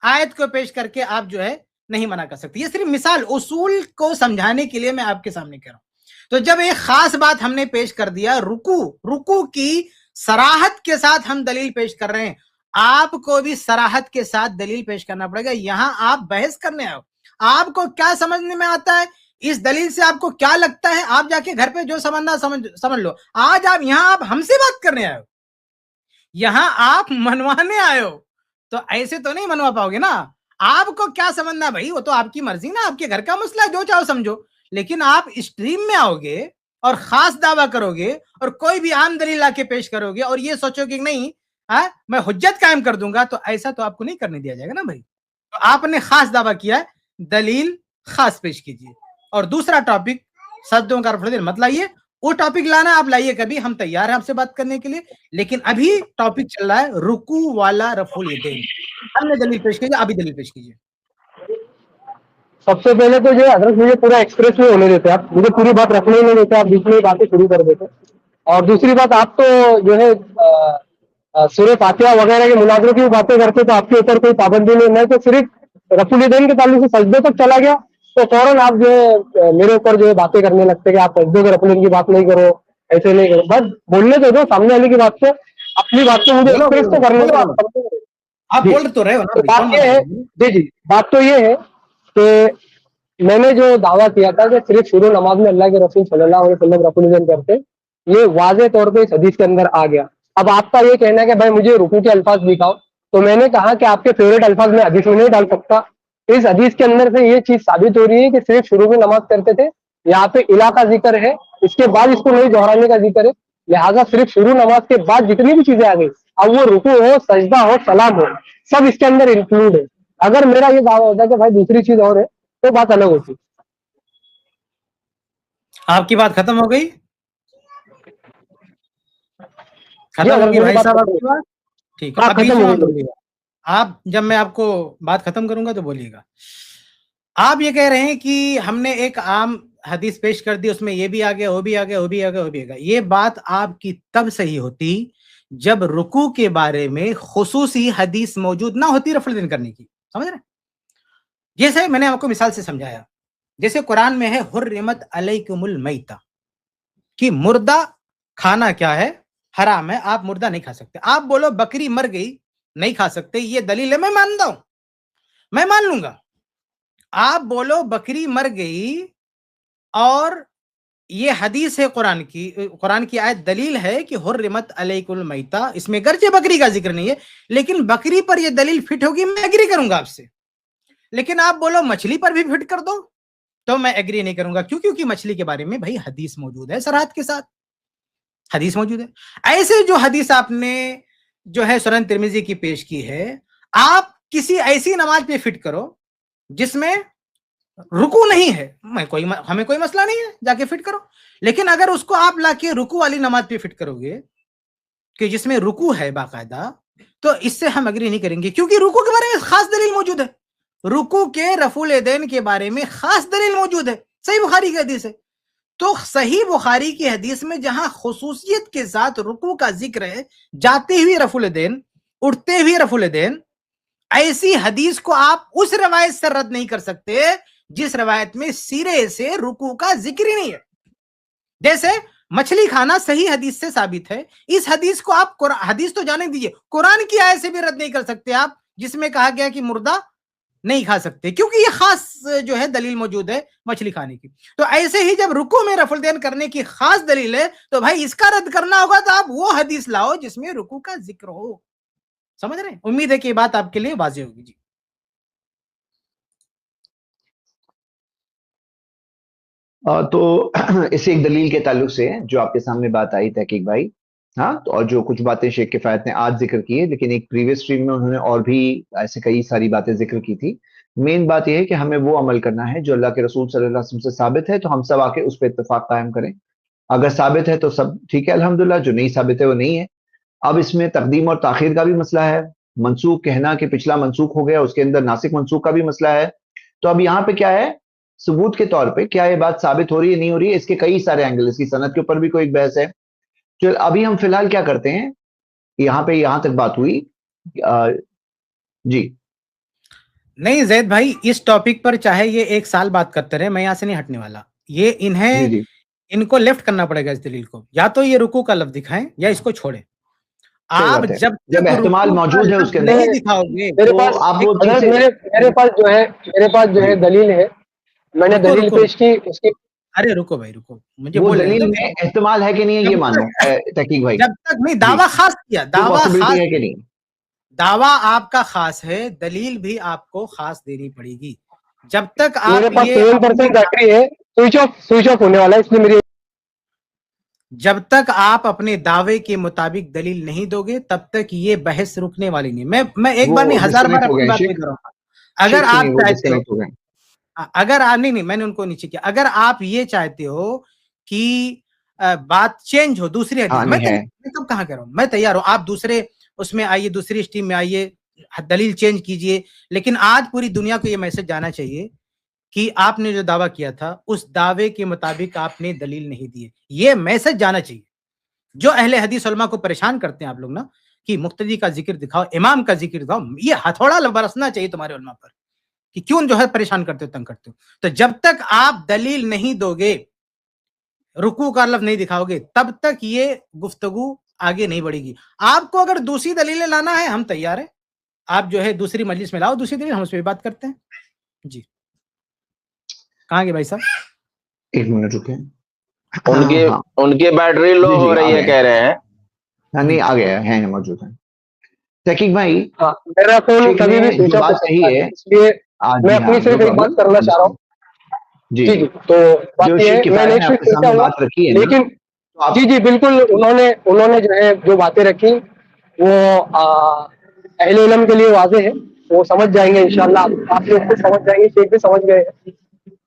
आयत को पेश करके आप जो है नहीं मना कर सकते। ये सिर्फ मिसाल उसूल को समझाने के लिए मैं आपके सामने कह रहा हूं। तो जब एक खास बात हमने पेश कर दिया, रुकू की सराहत के साथ हम दलील पेश कर रहे हैं, आपको भी सराहत के साथ दलील पेश करना पड़ेगा। यहां आप बहस करने आओ, आपको क्या समझने में आता है, इस दलील से आपको क्या लगता है, आप जाके घर पे जो समझना समझ लो। आज आप हमसे बात करने आए हो, यहां आप मनवाने आए हो, तो ऐसे तो नहीं मनवा पाओगे ना। आपको क्या समझना भाई, वो तो आपकी मर्जी ना, आपके घर का मसला है, जो चाहो समझो। लेकिन आप स्ट्रीम में आओगे और खास दावा करोगे और कोई भी आम दलील आके पेश करोगे और ये सोचोगे कि नहीं मैं हुज्जत कायम कर दूंगा, तो ऐसा तो आपको नहीं करने दिया जाएगा ना भाई। तो आपने खास दावा किया है, दलील खास पेश कीजिए। और दूसरा टॉपिक सज्जों का रफुल यदैन मत लाइए, वो टॉपिक लाना आप लाइए कभी, हम तैयार हैं आपसे बात करने के लिए। लेकिन अभी टॉपिक चल रहा है रुकू वाला रफुल यदैन, हमने दलील पेश कीजिए, अभी दलील पेश कीजिए। सबसे पहले तो जो हजरत मुझे पूरा एक्सप्रेस में होने देते, आप मुझे पूरी बात रखने ही नहीं देते, आप बीच में बातें शुरू कर देते। और दूसरी बात, आप तो जो है सूरह फातिहा वगैरह के मुनाजरों की बातें करते, तो आपके ऊपर कोई पाबंदी नहीं। मैं तो सिर्फ रफुल यदैन के ताल्लुक से सजदे तक चला गया तो फौरन आप जो है मेरे ऊपर जो है बातें करने लगते कि आप सजदे के रफुल यदैन की बात नहीं करो, ऐसे नहीं करो। बस बोलने तो दो सामने वाले की बात से, अपनी बात से मुझे एक्सप्रेस तो करने दो। आप बोल तो रहे हो ना। बात ये है जी, बात तो ये है कि मैंने जो दावा किया था कि सिर्फ शुरू नमाज में अल्लाह के रसूल सल्लल्लाहु अलैहि वसल्लम रफुल यदैन करते, ये वाज़े तौर पे इस हदीस के अंदर आ गया। अब आपका ये कहना है कि भाई मुझे रुकू के अल्फाज दिखाओ, तो मैंने कहा कि आपके फेवरेट अल्फाज में हदीस में नहीं डाल सकता। इस हदीस के अंदर से ये चीज साबित हो रही है कि सिर्फ शुरू में नमाज करते थे, यहाँ पे इला का जिक्र है, इसके बाद इसको नहीं दोहराने का जिक्र है, लिहाजा सिर्फ शुरू नमाज के बाद जितनी भी चीजें आ गई, अब वो रुकू हो, सजदा हो, सलाम हो, सब इसके अंदर इंक्लूड है। अगर मेरा ये दावा होता है कि भाई दूसरी चीज और है, तो बात अलग होती। आपकी बात खत्म हो गई, खत्म होगी भाई साहब आपकी बात, ठीक है। अब बीच में बोलिएगा आप, जब मैं आपको बात खत्म करूंगा तो बोलिएगा। आप ये कह रहे हैं कि हमने एक आम हदीस पेश कर दी, उसमें ये भी आ गया, वो भी आ गया, वो भी आ गया, वो भी आ गया। ये बात आपकी तब सही होती जब रुकू के बारे में खुसूसी हदीस मौजूद ना होती रफुल यदैन करने की, समझ रहे? जैसे मैंने आपको मिसाल से समझाया, जैसे कुरान में है हुर्रिमत अलैकुमुल मैता, कि मुर्दा खाना क्या है, हराम है, आप मुर्दा नहीं खा सकते। आप बोलो बकरी मर गई, नहीं खा सकते, ये दलील है, मैं मानता हूं, मैं मान लूंगा। आप बोलो बकरी मर गई और ये हदीस है कुरान की आयत दलील है कि हुर्रिमत अलैकुमुल मैता, इसमें गर्चे बकरी का जिक्र नहीं है, लेकिन बकरी पर ये दलील फिट होगी, मैं एग्री करूंगा आपसे। लेकिन आप बोलो मछली पर भी फिट कर दो, तो मैं एग्री नहीं करूंगा। क्यों? क्योंकि मछली के बारे में भाई हदीस मौजूद है, सराहत के साथ हदीस मौजूद है। ऐसे जो हदीस आपने जो है सुनन तिरमिजी की पेश की है, आप किसी ऐसी नमाज पे फिट करो जिसमें रुकू नहीं है, हमें कोई मसला नहीं है, जाके फिट करो। लेकिन अगर उसको आप लाके रुकू वाली नमाज पे फिट करोगे कि जिसमें रुकू है बाकायदा, तो इससे हम एग्री नहीं करेंगे, क्योंकि रुकू के बारे में खास दलील मौजूद है। रुकू के रफुल यदैन के बारे में खास दलील मौजूद है, सही बुखारी की हदीस है। तो सही बुखारी की हदीस में जहां खुसूसियत के साथ रुकू का जिक्र है, जाते हुए रफुल यदैन, उठते हुए रफुल यदैन, ऐसी हदीस को आप उस रवायत से रद्द नहीं कर सकते जिस रवायत में सिरे से रुकू का जिक्र ही नहीं है। जैसे मछली खाना सही हदीस से साबित है, इस हदीस को आप हदीस तो जाने दीजिए, कुरान की आयत से भी रद्द नहीं कर सकते आप, जिसमें कहा गया कि मुर्दा नहीं खा सकते, क्योंकि ये खास जो है दलील मौजूद है मछली खाने की। तो ऐसे ही जब रुकू में रफुल यदैन करने की खास दलील है, तो भाई इसका रद्द करना होगा तो आप वो हदीस लाओ जिसमें रुकू का जिक्र हो। समझ रहे हैं? उम्मीद है कि ये बात आपके लिए वाज़ेह होगी। जी तो इस एक दलील के ताल्लुक से जो आपके सामने बात आई तहकीक भाई, हाँ, तो और जो कुछ बातें शेख किफायत ने आज जिक्र की है, लेकिन एक प्रीवियस स्ट्रीम में उन्होंने और भी ऐसे कई सारी बातें जिक्र की थी। मेन बात यह है कि हमें वो अमल करना है जो अल्लाह के रसूल सल्लल्लाहु अलैहि वसल्लम से साबित है, तो हम सब आके उस पर इत्तेफाक कायम करें। अगर साबित है तो सब ठीक है अल्हम्दुलिल्लाह, जो नहीं साबित है वो नहीं है। अब इसमें तकदीम और ताखीर का भी मसला है, मनसूख कहना कि पिछला मनसूख हो गया, उसके अंदर नासिक मनसूख का भी मसला है। तो अब यहाँ पे क्या है, सबूत के तौर पे क्या ये बात साबित हो रही है नहीं हो रही है, इसके कई सारे एंगल, इसकी सनद के ऊपर भी कोई बहस है। चल अभी हम फिलहाल क्या करते हैं, यहाँ पे यहाँ तक बात हुई। जी नहीं जैद भाई, इस टॉपिक पर चाहे ये 1 साल बात करते रहे, मैं यहाँ से नहीं हटने वाला। ये जी इनको लेफ्ट करना पड़ेगा इस दलील को, या तो ये रुकू का लफ्ज दिखाएं या इसको छोड़ें। आप जब एहतमाल मौजूद है उसके अंदर दिखाओगे, मेरे पास जो है दलील है, मैंने दलील पेश की उसकी। अरे रुको भाई रुको, मुझे वो दलील में एहतमाल है कि नहीं है ये मानो तहकीक भाई। जब तक नहीं दावा खास किया, दावा खास है कि नहीं, दावा आपका खास है, दलील भी आपको खास देनी पड़ेगी। जब तक आप मेरे पास 7% बैटरी है, स्विच ऑफ होने वाला है, इसलिए मेरी जब तक आप अपने दावे के मुताबिक दलील नहीं दोगे तब तक ये बहस रुकने वाली नहीं। मैं एक बार नहीं 1000 बार अपनी बात कर रहा हूँ। अगर आप चाहते हो, अगर आप नहीं मैंने उनको नीचे किया, अगर आप ये चाहते हो कि बात चेंज हो, दूसरी हदीस, मैं कब कहाँ कह रहा हूँ, मैं तैयार हूँ, आप दूसरे उसमें आइए, दूसरी स्ट्रीम में आइए, दलील चेंज कीजिए। लेकिन आज पूरी दुनिया को ये मैसेज जाना चाहिए कि आपने जो दावा किया था उस दावे के मुताबिक आपने दलील नहीं दी है। ये मैसेज जाना चाहिए। जो अहले हदीस उलमा को परेशान करते हैं आप लोग ना कि मुक्तदी का जिक्र दिखाओ, इमाम का जिक्र दिखाओ, ये हथौड़ा बरसना चाहिए तुम्हारे उलमा पर कि क्यों जो है परेशान करते हो, तंग करते हो। तो जब तक आप दलील नहीं दोगे, रुकू का लफ्ज नहीं दिखाओगे, तब तक ये गुफ्तगू आगे नहीं बढ़ेगी। आपको अगर दूसरी दलीलें लाना है, हम तैयार हैं, आप जो है दूसरी मजलिस में लाओ दूसरी दलील, हम उस पर बात करते हैं। जी कहाँ गए भाई साहब? 1 मिनट रुके, उनकी बैटरी लो हो रही है कह रहे हैं। नहीं आ गया है, मौजूद है तहकीक भाई। मेरा फोन कभी भी स्विच ऑफ सही है, इसलिए मैं अपनी सिर्फ एक बात करना चाह रहा हूँ। जी तो बात ये है, मैंने बात रखी है, लेकिन जी बिल्कुल, उन्होंने जो है जो बातें रखी वो अहले इल्म के लिए वाज़ेह है, वो समझ जाएंगे इंशाल्लाह, आप लोग खुद समझ जाएंगे, शेख भी समझ गए।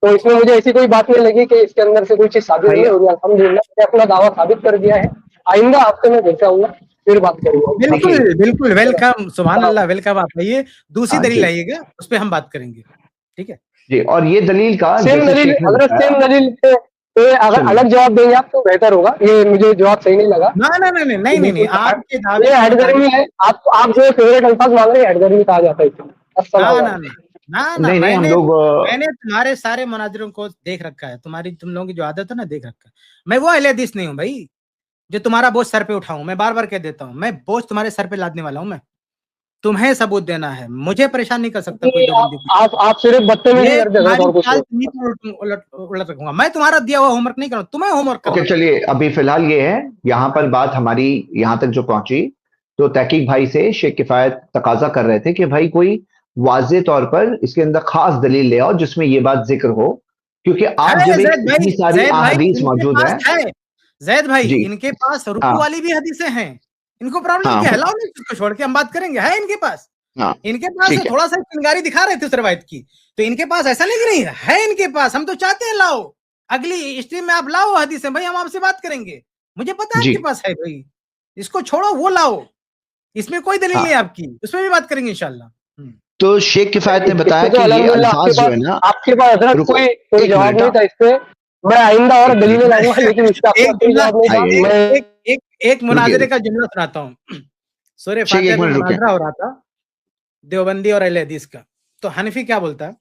तो इसमें मुझे ऐसी कोई बात नहीं लगी कि इसके अंदर से कोई चीज साबित नहीं हो रही। अल्हम्दुलिल्लाह मैंने अपना दावा साबित कर दिया है। आइंदा हफ्ते में देखा हूँ, फिर बात करेंगे। बिल्कुल बिल्कुल, वेलकम, सुभान अल्लाह, वेलकम। आप आइए, दूसरी दलील लाइएगा, उस पर हम बात करेंगे, ठीक है जी। और ये दलील का सेम दलील, अगर सेम दलील पे अगर अलग जवाब देंगे आप तो बेहतर होगा। ये मुझे जवाब सही नहीं लगा। नहीं, आपके दावे हटगर्मी है। आप जो फेवरेट अल्फाज मांग रहे हैं, हटगर्मी कहा जाता है। नहीं, हम लोग, मैंने तुम्हारे सारे मुनाजिरों को देख रखा है, तुम लोगों की जो आदत है ना, देख रखा है। मैं वो अहले हदीस नहीं हूँ भाई जो तुम्हारा बोझ सर पे उठाऊं। मैं बार बार कह देता हूँ, मैं बोझ तुम्हारे सर पे लादने वाला हूँ। मैं तुम्हें सबूत देना है, मुझे परेशान नहीं कर सकता कोई। आप सिर्फ बदतमीजी करते उलट रखूंगा, मैं तुम्हारा दिया हुआ होमवर्क नहीं करूँ, तुम्हें होमवर्क करो। चलिए अभी फिलहाल ये है, यहाँ पर बात हमारी यहाँ तक जो पहुंची, तो तहकीक भाई से शेख किफायत तकाजा कर रहे थे कि भाई कोई वाज़े तौर पर इसके अंदर खास दलील ले आओ जिसमें ये बात जिक्र हो, क्योंकि आप है जब जैद इतनी भाई, सारी जैद भाई अहादीस इनके मौजूद पास है। है, जैद भाई जी इनके पास रुकू हाँ वाली भी हदीसें हैं, इनको प्रॉब्लम हाँ क्या है? लाओ ना इसको छोड़ के हम बात करेंगे, है इनके पास, हाँ इनके पास ठीक है, है थोड़ा सा चिंगारी दिखा रहे थे उस रवायत की, तो इनके पास ऐसा नहीं कि नहीं है इनके पास, हम तो चाहते हैं लाओ, अगली स्ट्रीम में आप लाओ हदीसें भाई, हम आपसे बात करेंगे, मुझे पता है जी आपके पास है भाई, इसको छोड़ो वो लाओ, इसमें कोई दलील नहीं है हाँ। आपकी, उसमें भी बात करेंगे इंशाल्लाह। तो शेख किफायत ने बताया इससे तो कि ये अल्हम्दुलिल्लाह अल्फाज जो है ना, आपके पास हजरत रुको कोई एक जवाब मिनट नहीं था इससे, मैं आइंदा और एक दलीलें मिनट लाऊंगा, लेकिन इसका आपके एक पास कोई जुमला, जवाब नहीं था। आइए मैं एक मुनाजरे रुकिए का जुमला सुनाता हूँ। सूरह शेख फातिहा एक में मिनट रुके मुनाजरा हो रहा था देवबंदी और अहले हदीस का, तो हनफी क्या बोलता है,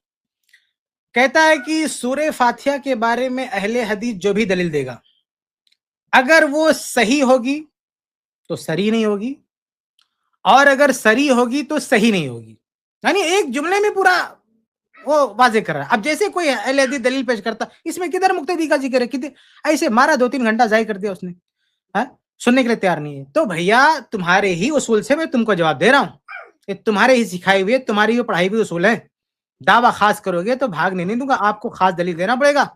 कहता है कि सूरह फातिहा के बारे में अहले हदीस जो भी दलील देगा, अगर वो सही होगी तो सरी नहीं होगी, और अगर सरी होगी तो सही नहीं होगी, यानी एक जुमले में पूरा वो वाजे कर रहा है। अब जैसे कोई अहले हदीस दलील पेश करता, इसमें किधर मुक्तदी का जिक्र है, किधर, ऐसे मारा 2-3 घंटा जाया कर दिया उसने, है सुनने के लिए तैयार नहीं है। तो भैया तुम्हारे ही उसूल से मैं तुमको जवाब दे रहा हूँ, ये तुम्हारे ही सिखाए हुए, तुम्हारी ही पढ़ाई हुई उसूल है, दावा खास करोगे तो भागने नहीं दूंगा, आपको खास दलील देना पड़ेगा,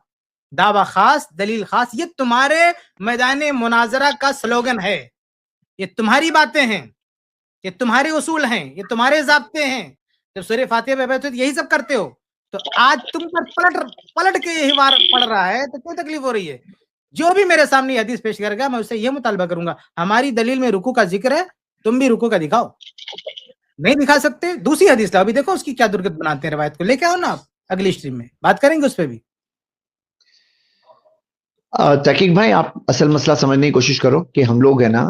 दावा खास दलील खास, ये तुम्हारे मैदान मुनाजरा का स्लोगन है, ये तुम्हारी बातें हैं, ये तुम्हारे उसूल हैं, ये तुम्हारे ज़ाब्ते हैं। जब सूरह फातिहा पे बैठे तो यही सब करते हो, तो आज तुम पर पलट के यही वार पड़ रहा है, तो क्यों तकलीफ हो रही है? जो भी मेरे सामने हदीस पेश करेगा मैं उससे ये मुतालबा करूंगा, हमारी दलील में रुकू का जिक्र है, तुम भी रुकू का दिखाओ, नहीं दिखा सकते दूसरी हदीस लाओ, अभी देखो उसकी क्या दुर्गत बनाते हैं, रवायत को लेके आओ ना आप, अगली स्ट्रीम में बात करेंगे उस पर भी। तहकीक भाई, आप असल मसला समझने की कोशिश करो कि हम लोग है ना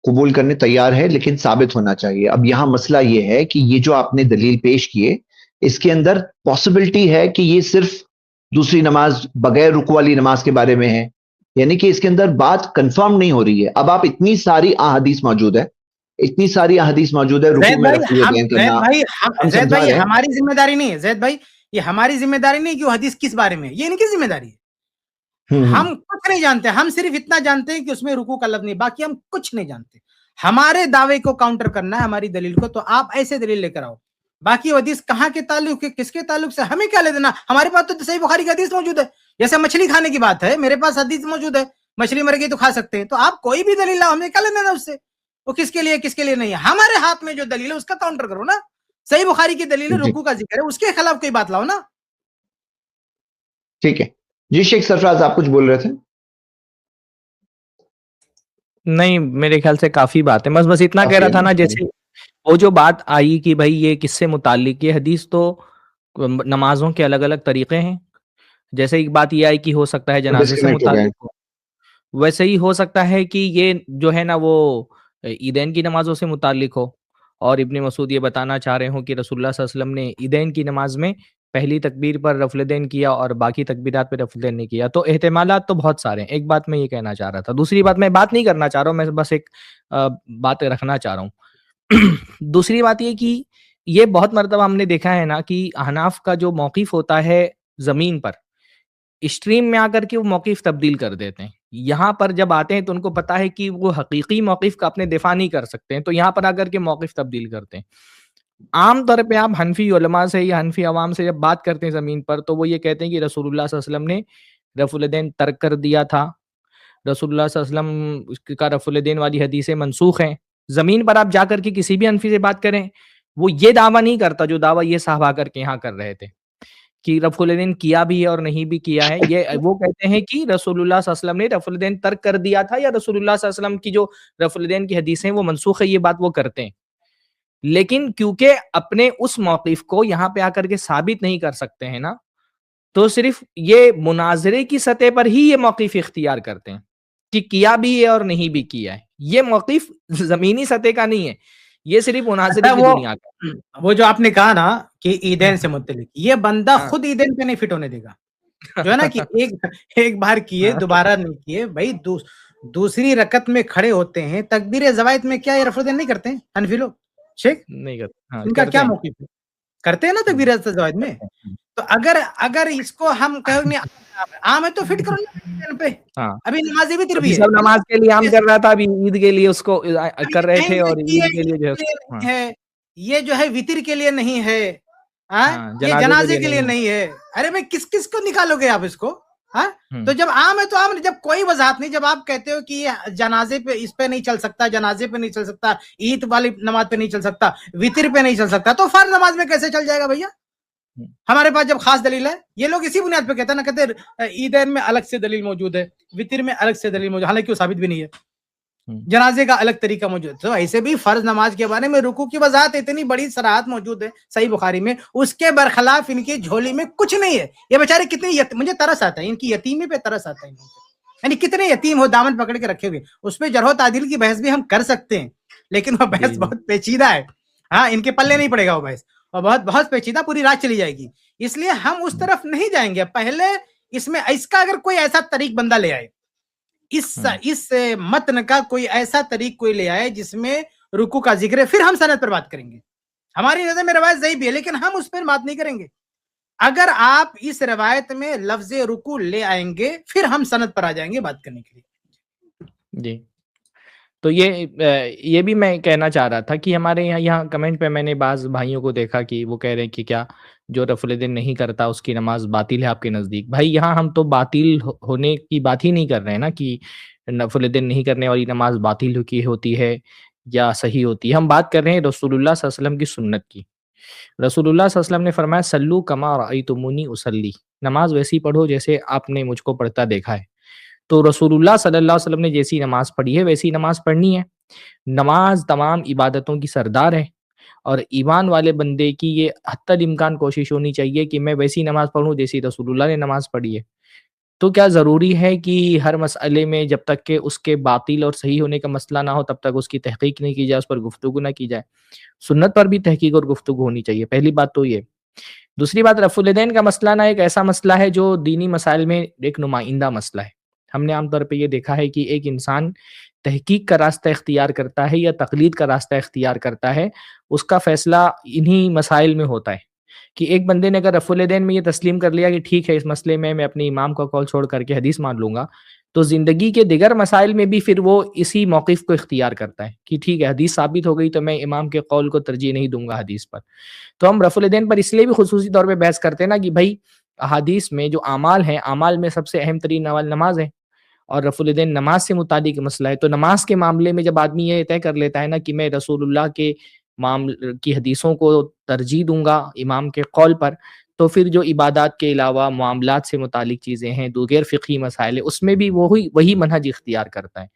कबूल करने तैयार है, लेकिन साबित होना चाहिए। अब यहाँ मसला ये है कि ये जो आपने दलील पेश किए, इसके अंदर पॉसिबिलिटी है कि ये सिर्फ दूसरी नमाज बगैर रुकू वाली नमाज के बारे में है, यानी कि इसके अंदर बात कंफर्म नहीं हो रही है। अब आप इतनी सारी अहादीस मौजूद है, इतनी सारी अहादीस मौजूद है, रुकू में रफू यदैन करना, हम जैद समझा भाई रहे हैं। हमारी जिम्मेदारी नहीं है, जैद भाई ये हमारी जिम्मेदारी नहीं कि वो हदीस किस बारे में है, ये इनकी जिम्मेदारी है। हम कुछ नहीं जानते, हम सिर्फ इतना जानते हैं कि उसमें रुकू का लफ्ज नहीं, बाकी हम कुछ नहीं जानते। हमारे दावे को काउंटर करना है, हमारी दलील को, तो आप ऐसे दलील लेकर आओ, बाकी हदीस कहाँ के ताल्लुक है, किसके ताल्लुक से, हमें क्या ले देना। हमारे पास तो सही बुखारी की हदीस मौजूद है, जैसे मछली खाने की बात है, मेरे पास हदीस मौजूद है, मछली मर गई तो खा सकते हैं, तो आप कोई भी दलील लाओ, हमें क्या ले देना उससे, वो किसके लिए किसके लिए नहीं है। हमारे हाथ में जो दलील है उसका काउंटर करो ना, सही बुखारी की दलील है, रुकू का जिक्र है, उसके खिलाफ कोई बात लाओ ना। ठीक है जी। शेख सरफराज, आप कुछ बोल रहे थे? नहीं, मेरे ख्याल से काफी बात है, बस इतना कह रहा था ना, जैसे वो जो बात आई कि भाई ये किससे मुताल्लिक, ये हदीस तो नमाजों के अलग अलग तरीके हैं, जैसे एक बात ये आई कि हो सकता है जनाजे से मुताल्लिक हो, वैसे ही हो सकता है कि ये जो है ना वो ईदैन की नमाजों से मुताल्लिक हो, और इब्ने मसूद ये बताना चाह रहे हो कि रसूलुल्लाह सल्लल्लाहु अलैहि वसल्लम ने ईदैन की नमाज में पहली तकबीर पर रफ़्ल-ए-दैन किया और बाकी तकबीरात पे रफ़्ल-ए-दैन नहीं किया। तो एहतिमालात तो बहुत सारे हैं। एक बात मैं ये कहना चाह रहा था। दूसरी बात, मैं बात नहीं करना चाह रहा हूँ, मैं बस एक बात रखना चाह रहा हूँ। दूसरी बात ये कि ये बहुत मर्तबा हमने देखा है ना कि अहनाफ का जो मौक़िफ़ होता है ज़मीन पर, स्ट्रीम में आकर के वो मौक़िफ़ तब्दील कर देते हैं। यहाँ पर जब आते हैं तो उनको पता है कि वो हकीकी मौक़िफ़ का अपने दिफ़ा नहीं कर सकते हैं, तो यहाँ पर आकर के मौक़िफ़ तब्दील करते हैं। आम तौर पे आप हनफी उलमा से या हनफी अवाम से जब बात करते हैं ज़मीन पर, तो वो ये कहते हैं कि रसूलुल्लाह सल्लल्लाहु अलैहि वसल्लम ने रफ़्ल-ए-दैन तर्क कर दिया था। रसूलुल्लाह सल्लल्लाहु अलैहि वसल्लम का रफ़्ल-ए-दैन वाली हदीसें मनसूख हैं। ज़मीन पर आप जाकर के किसी भी हनफी से बात करें, वो ये दावा नहीं करता जो दावा ये साहब आकर के यहाँ कर रहे थे कि रफ़्ल-ए-दैन किया भी है और नहीं भी किया है। ये वो कहते हैं कि रसूलुल्लाह सल्लल्लाहु अलैहि वसल्लम ने रफ़्ल-ए-दैन तर्क कर दिया था, या रसूलुल्लाह सल्लल्लाहु अलैहि वसल्लम की जो रफ़्ल-ए-दैन की हदीसें हैं वो मनसूख है, ये बात वो करते हैं। लेकिन क्योंकि अपने उस मौक़िफ़ को यहाँ पे आकर के साबित नहीं कर सकते हैं ना, तो सिर्फ ये मुनाज़रे की सतह पर ही ये मौक़िफ़ इख्तियार करते हैं कि किया भी है और नहीं भी किया है। ये मौक़िफ़ ज़मीनी सतह का नहीं है, ये सिर्फ मुनाज़रे की दुनिया का। वो जो आपने कहा ना कि ईदैन से मुत्तलिक, ये बंदा खुद ईदैन पे नहीं फिट होने देगा, जो है ना कि एक बार किए दोबारा नहीं किए। भाई दूसरी रकत में खड़े होते हैं, तकबीर ज़वाइद में क्या ये रफ़्ल-ए-दैन नहीं करते हैं हनफी लोग? शेख नहीं करते, इनका क्या मौक़िफ़ है? करते हैं ना तकबीर ज़वाइद में। तो अगर इसको हम कहें आम है तो फिट करो ना पे। अभी नमाज़ी भी तिरबी है, सब नमाज के लिए आम कर रहा था, अभी ईद के लिए उसको कर रहे थे, और ईद के लिए जो है ये जो है वितिर के लिए नहीं है, हाँ, ये जनाजे जनाजे के लिए नहीं है। अरे भाई किस किस को निकालोगे आप इसको? तो जब आम है तो आम, जब कोई वजाहत नहीं, जब आप कहते हो कि ये जनाजे पे, इस पे नहीं चल सकता, जनाजे पे नहीं चल सकता, ईद वाली नमाज पे नहीं चल सकता, वितिर पे नहीं चल सकता, तो फर्ज नमाज में कैसे चल जाएगा भैया? हमारे पास जब खास दलील है, ये लोग इसी बुनियाद पे कहते हैं ना, कहते ईदैन में अलग से दलील मौजूद है, वितिर में अलग से दलील मौजूद, हालांकि वो साबित भी नहीं है, जनाजे का अलग तरीका मौजूद है। तो ऐसे भी फर्ज नमाज के बारे में रुकू की वजाहत इतनी बड़ी सराहत मौजूद है सही बुखारी में, उसके बरखिलाफ इनकी झोली में कुछ नहीं है। ये बेचारे कितने मुझे तरस आता है, इनकी यतीमी पे तरस आता है, यानी कितने यतीम हो दामन पकड़ के रखे हुए। उस पर जरह तादिल की बहस भी हम कर सकते हैं, लेकिन वो बहस बहुत पेचीदा है। हाँ, इनके पल्ले नहीं पड़ेगा वो बहस, और बहुत बहुत पेचीदा, पूरी रात चली जाएगी, इसलिए हम उस तरफ नहीं जाएंगे। पहले इसमें इसका अगर कोई ऐसा तरीक बंदा ले आए, इस मतन का कोई ऐसा तरीक कोई ले आए जिसमें रुकू का जिक्र है, फिर हम सनद पर बात करेंगे। हमारी नजर में रवायत ज़ईफ है, लेकिन हम उस पर बात नहीं करेंगे। अगर आप इस रवायत में लफ्ज रुकू ले आएंगे, फिर हम सनद पर आ जाएंगे बात करने के लिए। जी, तो ये भी मैं कहना चाह रहा था कि हमारे यहाँ कमेंट पे मैंने बाज भाइयों को देखा कि वो कह रहे हैं कि क्या जो रफुल नहीं करता उसकी नमाज बातिल है आपके नज़दीक। भाई यहाँ हम तो बातिल होने की बात ही नहीं कर रहे हैं ना कि रफुल नहीं करने वाली नमाज बातिल की होती है या सही होती है। हम बात कर रहे हैं रसूलुल्लाह सल्लल्लाहु अलैहि वसल्लम की सुन्नत की। रसूलुल्लाह सल्लल्लाहु अलैहि वसल्लम ने फरमाया सल्लू कमा रअयतुमूनी उसल्ली, नमाज वैसी पढ़ो जैसे आपने मुझको पढ़ता देखा है। तो रसूलुल्लाह सल्लल्लाहु अलैहि वसल्लम ने जैसी नमाज पढ़ी है वैसी नमाज पढ़नी है। नमाज तमाम इबादतों की सरदार है और ईमान वाले बंदे की ये हत्तल इम्कान कोशिश होनी चाहिए कि मैं वैसी नमाज पढ़ूं जैसी रसूलुल्लाह ने नमाज पढ़ी है। तो क्या ज़रूरी है कि हर मसले में जब तक कि उसके बातिल और सही होने का मसला ना हो तब तक उसकी तहकीक नहीं की जाए, उस पर गुफ्तगू ना की जाए? सुन्नत पर भी तहकीक और गुफ्तगू होनी चाहिए, पहली बात तो ये। दूसरी बात, रफ़ुल-यदैन का मसला ना एक ऐसा मसला है जो दीनी मसाइल में एक नुमाइंदा मसला है। हमने आमतौर पे ये देखा है कि एक इंसान तहकीक का रास्ता इख्तियार करता है या तक़लीद का रास्ता इख्तियार करता है, उसका फ़ैसला इन्हीं मसाइल में होता है कि एक बंदे ने अगर रफ़ुल-यदैन में ये तस्लीम कर लिया कि ठीक है इस मसले में मैं अपने इमाम का कौल छोड़ करके हदीस मान लूँगा, तो ज़िंदगी के दिगर मसाइल में भी फिर वो इसी मौक़िफ़ को इख्तियार करता है कि ठीक है हदीस साबित हो गई तो मैं इमाम के कौल को तरजीह नहीं दूँगा हदीस पर। तो हम रफ़ुल-यदैन पर इसलिए भी ख़ुसूसी तौर पे बहस करते हैं ना कि भई अहादीस में जो अमाल हैं, अमाल में सबसे अहम तरीन अमल नमाज़ है और रफ़ुल-यदैन नमाज से मुतालिक मसला है। तो नमाज के मामले में जब आदमी ये तय कर लेता है ना कि मैं रसूलुल्लाह के की हदीसों को तरजीह दूँगा इमाम के कौल पर, तो फिर जो इबादत के अलावा मामलात से मुतालिक चीज़ें हैं, दीगर फ़िक़ही मसाइल है, उसमें भी वही मनहज इख्तियार करता है।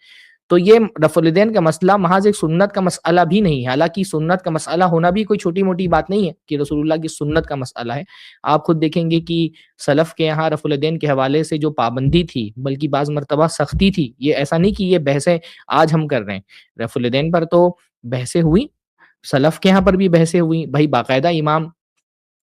तो ये रफ़ुल-यदैन का मसला महज़ एक सुन्नत का मसला भी नहीं है, हालाँकि सुन्नत का मसला होना भी कोई छोटी-मोटी बात नहीं है कि रसूलुल्लाह की सुन्नत का मसला है। आप खुद देखेंगे कि सलफ़ के यहाँ रफ़ुल-यदैन के हवाले से जो पाबंदी थी, बल्कि बाज़ मरतबा सख्ती थी। ये ऐसा नहीं कि ये बहसें आज हम कर रहे हैं, रफ़ुल-यदैन पर तो बहसें हुई, सलफ़ के यहाँ पर भी बहसें हुई। भाई बाकायदा इमाम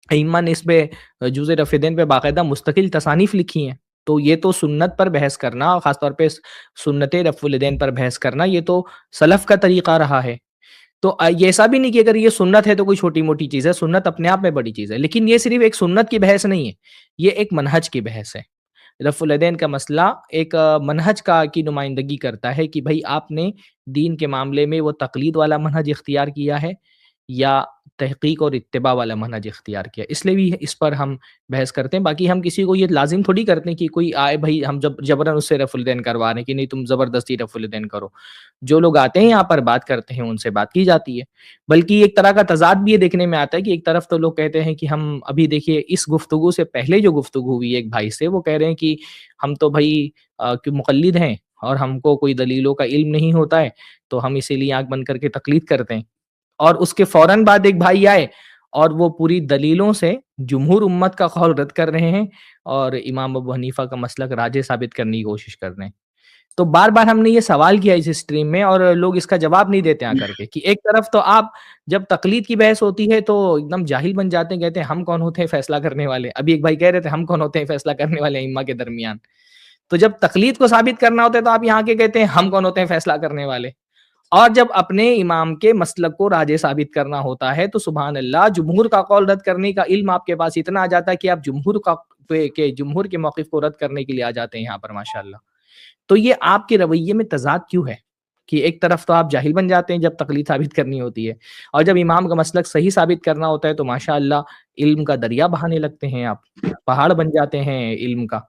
अइम्मा ने इस पे जुज़ रफ़ुल-यदैन पे बाकायदा मुस्तकिल तसानीफ़ लिखी हैं। तो ये तो सुन्नत पर बहस करना और ख़ास तौर पे सुन्नत रफ़ुल-यदैन पर बहस करना, ये तो सलफ़ का तरीक़ा रहा है। तो ये ऐसा भी नहीं कि अगर ये सुन्नत है तो कोई छोटी-मोटी चीज़ है, सुन्नत अपने आप में बड़ी चीज़ है। लेकिन ये सिर्फ़ एक सुन्नत की बहस नहीं है, ये एक मनहज की बहस है। रफ़ुल-यदैन का मसला एक मनहज की नुमाइंदगी करता है कि भई आपने दीन के मामले में वो तक़लीद वाला मनहज इख्तियार किया है या तहकीक और इत्तिबा वाला मनहज इख्तियार किया। इसलिए भी इस पर हम बहस करते हैं। बाकी हम किसी को ये लाज़िम थोड़ी करते हैं कि कोई आए भई हम जबरन उससे रफ़ुल-यदैन करवा रहे हैं कि नहीं तुम ज़बरदस्ती रफ़ुल-यदैन करो। जो लोग आते हैं यहाँ पर बात करते हैं उनसे बात की जाती है। बल्कि एक तरह का तज़ाद भी ये देखने में आता है कि एक तरफ तो लोग कहते हैं कि हम अभी देखिए इस गुफ्तगू से पहले जो गुफ्तगू हुई एक भाई से, वो कह रहे हैं कि हम तो भई कि मुक़ल्लिद हैं और हमको कोई दलीलों का इल्म नहीं होता है, तो हम इसीलिए आँख बंद करके तक़लीद करते हैं। और उसके फ़ौरन बाद एक भाई आए और वो पूरी दलीलों से जुमहूर उम्मत का कौल रद्द कर रहे हैं और इमाम अबू हनीफा का मसलक राजिह साबित करने की कोशिश कर रहे हैं। तो बार-बार हमने ये सवाल किया इस स्ट्रीम में और लोग इसका जवाब नहीं देते आकर के कि एक तरफ तो आप जब तक़लीद की बहस होती है तो एकदम जाहिल बन जाते हैं, कहते हैं हम कौन होते हैं फैसला करने वाले। अभी एक भाई कह रहे थे हम कौन होते हैं फैसला करने वाले अइम्मा के दरमियान। तो जब तक़लीद को साबित करना होता है तो आप यहाँ के कहते हैं हम कौन होते हैं फैसला करने वाले। और जब अपने इमाम के मसलक को राजे साबित करना होता है तो सुभान अल्लाह जुमहूर का कौल रद्द करने का इल्म आपके पास इतना आ जाता है कि आप जुमहूर के मौक़िफ़ को रद्द करने के लिए आ जाते हैं यहाँ पर माशाअल्लाह। तो ये आपके रवैये में तज़ाद क्यों है? کہ ایک طرف تو آپ جاہل بن جاتے ہیں جب تقلید ثابت کرنی ہوتی ہے، اور جب امام کا مسلک صحیح ثابت کرنا ہوتا ہے تو ماشاءاللہ علم کا دریا بہانے لگتے ہیں، آپ پہاڑ بن جاتے ہیں علم کا۔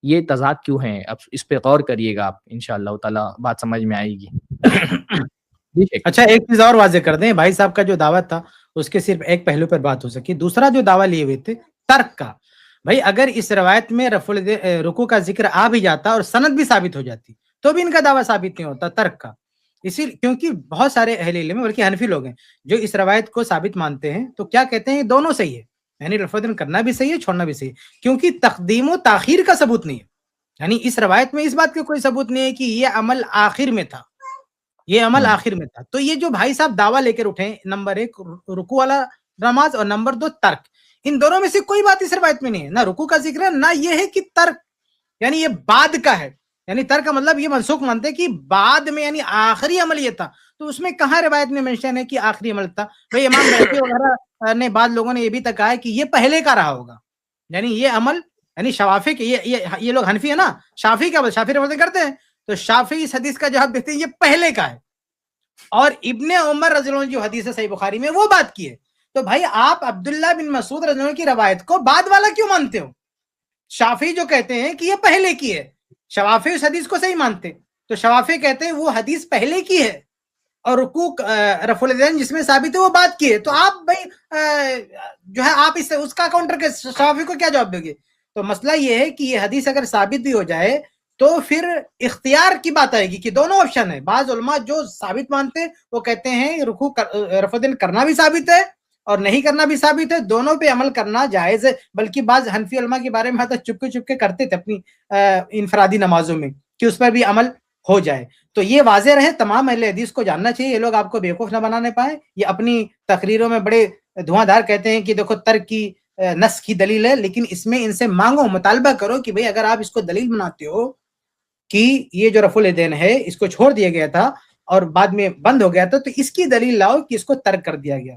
یہ تضاد کیوں ہیں؟ اب اس پہ غور کریے گا آپ، انشاءاللہ تعالی بات سمجھ میں آئے گی۔ اچھا ایک چیز اور واضح کر دیں، بھائی صاحب کا جو دعویٰ تھا اس کے صرف ایک پہلو پر بات ہو سکی، دوسرا جو دعویٰ لیے ہوئے تھے ترک کا، بھائی اگر اس روایت میں رکوع کا ذکر آ بھی جاتا اور سند بھی ثابت ہو جاتی تو بھی ان کا دعویٰ ثابت نہیں ہوتا ترک کا، اسی کیونکہ بہت سارے اہل علم بلکہ حنفی لوگ ہیں جو اس روایت کو ثابت مانتے ہیں، تو کیا کہتے ہیں دونوں صحیح ہے، یعنی رفع الدین کرنا بھی صحیح ہے، چھوڑنا بھی صحیح ہے، کیونکہ تقدیم و تاخیر کا ثبوت نہیں ہے، یعنی اس روایت میں اس بات کا کوئی ثبوت نہیں ہے کہ یہ عمل آخر میں تھا، یہ عمل آخر میں تھا۔ تو یہ جو بھائی صاحب دعویٰ لے کر اٹھے، نمبر 1 رکوع والا نماز اور نمبر 2 ترک، ان دونوں میں سے کوئی بات اس روایت میں نہیں ہے، نہ رکوع کا ذکر ہے، نہ یہ ہے کہ ترک یعنی یہ بعد کا ہے، یعنی ترک کا مطلب یہ منسوخ مانتے ہیں کہ بعد میں یعنی آخری عمل یہ تھا، تو اس میں کہاں روایت میں منشن ہے کہ آخری عمل تھا؟ بھئی امام بہقی وغیرہ نے بعض لوگوں نے یہ بھی تک کہا ہے کہ یہ پہلے کا رہا ہوگا، یعنی یہ عمل یعنی شوافی کے یہ لوگ حنفی ہے نا، شافعی کا شافعی روایت کرتے ہیں، تو شافعی اس حدیث کا جواب دیتے ہیں یہ پہلے کا ہے، اور ابن عمر رضی اللہ عنہ جو حدیث ہے صحیح بخاری میں وہ بات کی ہے، تو بھائی آپ عبداللہ بن مسعود رضی اللہ عنہ کی روایت کو بعد والا کیوں مانتے ہو؟ شافعی جو کہتے ہیں کہ یہ پہلے کی ہے، شوافی اس حدیث کو صحیح مانتے، تو شوافی کہتے ہیں وہ حدیث پہلے کی ہے اور رکوع رفع الیدین جس میں ثابت ہے وہ بات کی ہے، تو آپ بھائی جو ہے آپ اس کا کاؤنٹر کے شوافی کو کیا جواب دو گے؟ تو مسئلہ یہ ہے کہ یہ حدیث اگر ثابت بھی ہو جائے تو پھر اختیار کی بات آئے گی کہ دونوں آپشن ہے، بعض علماء جو ثابت مانتے وہ کہتے ہیں رکوع رفع الیدین کرنا بھی ثابت ہے اور نہیں کرنا بھی ثابت ہے، دونوں پہ عمل کرنا جائز ہے، بلکہ بعض حنفی علماء کے بارے میں چپ کے کرتے تھے اپنی انفرادی نمازوں میں کہ اس پر بھی عمل ہو جائے۔ تو یہ واضح رہے، تمام اہل حدیث کو جاننا چاہیے، یہ لوگ آپ کو بیوقوف نہ بنانے پائیں، یہ اپنی تقریروں میں بڑے دھواں دھار کہتے ہیں کہ دیکھو ترک کی نص کی دلیل ہے، لیکن اس میں ان سے مانگو، مطالبہ کرو کہ بھئی اگر آپ اس کو دلیل بناتے ہو کہ یہ جو رفع الیدین ہے اس کو چھوڑ دیا گیا تھا اور بعد میں بند ہو گیا تھا، تو اس کی دلیل لاؤ کہ اس کو ترک کر دیا گیا۔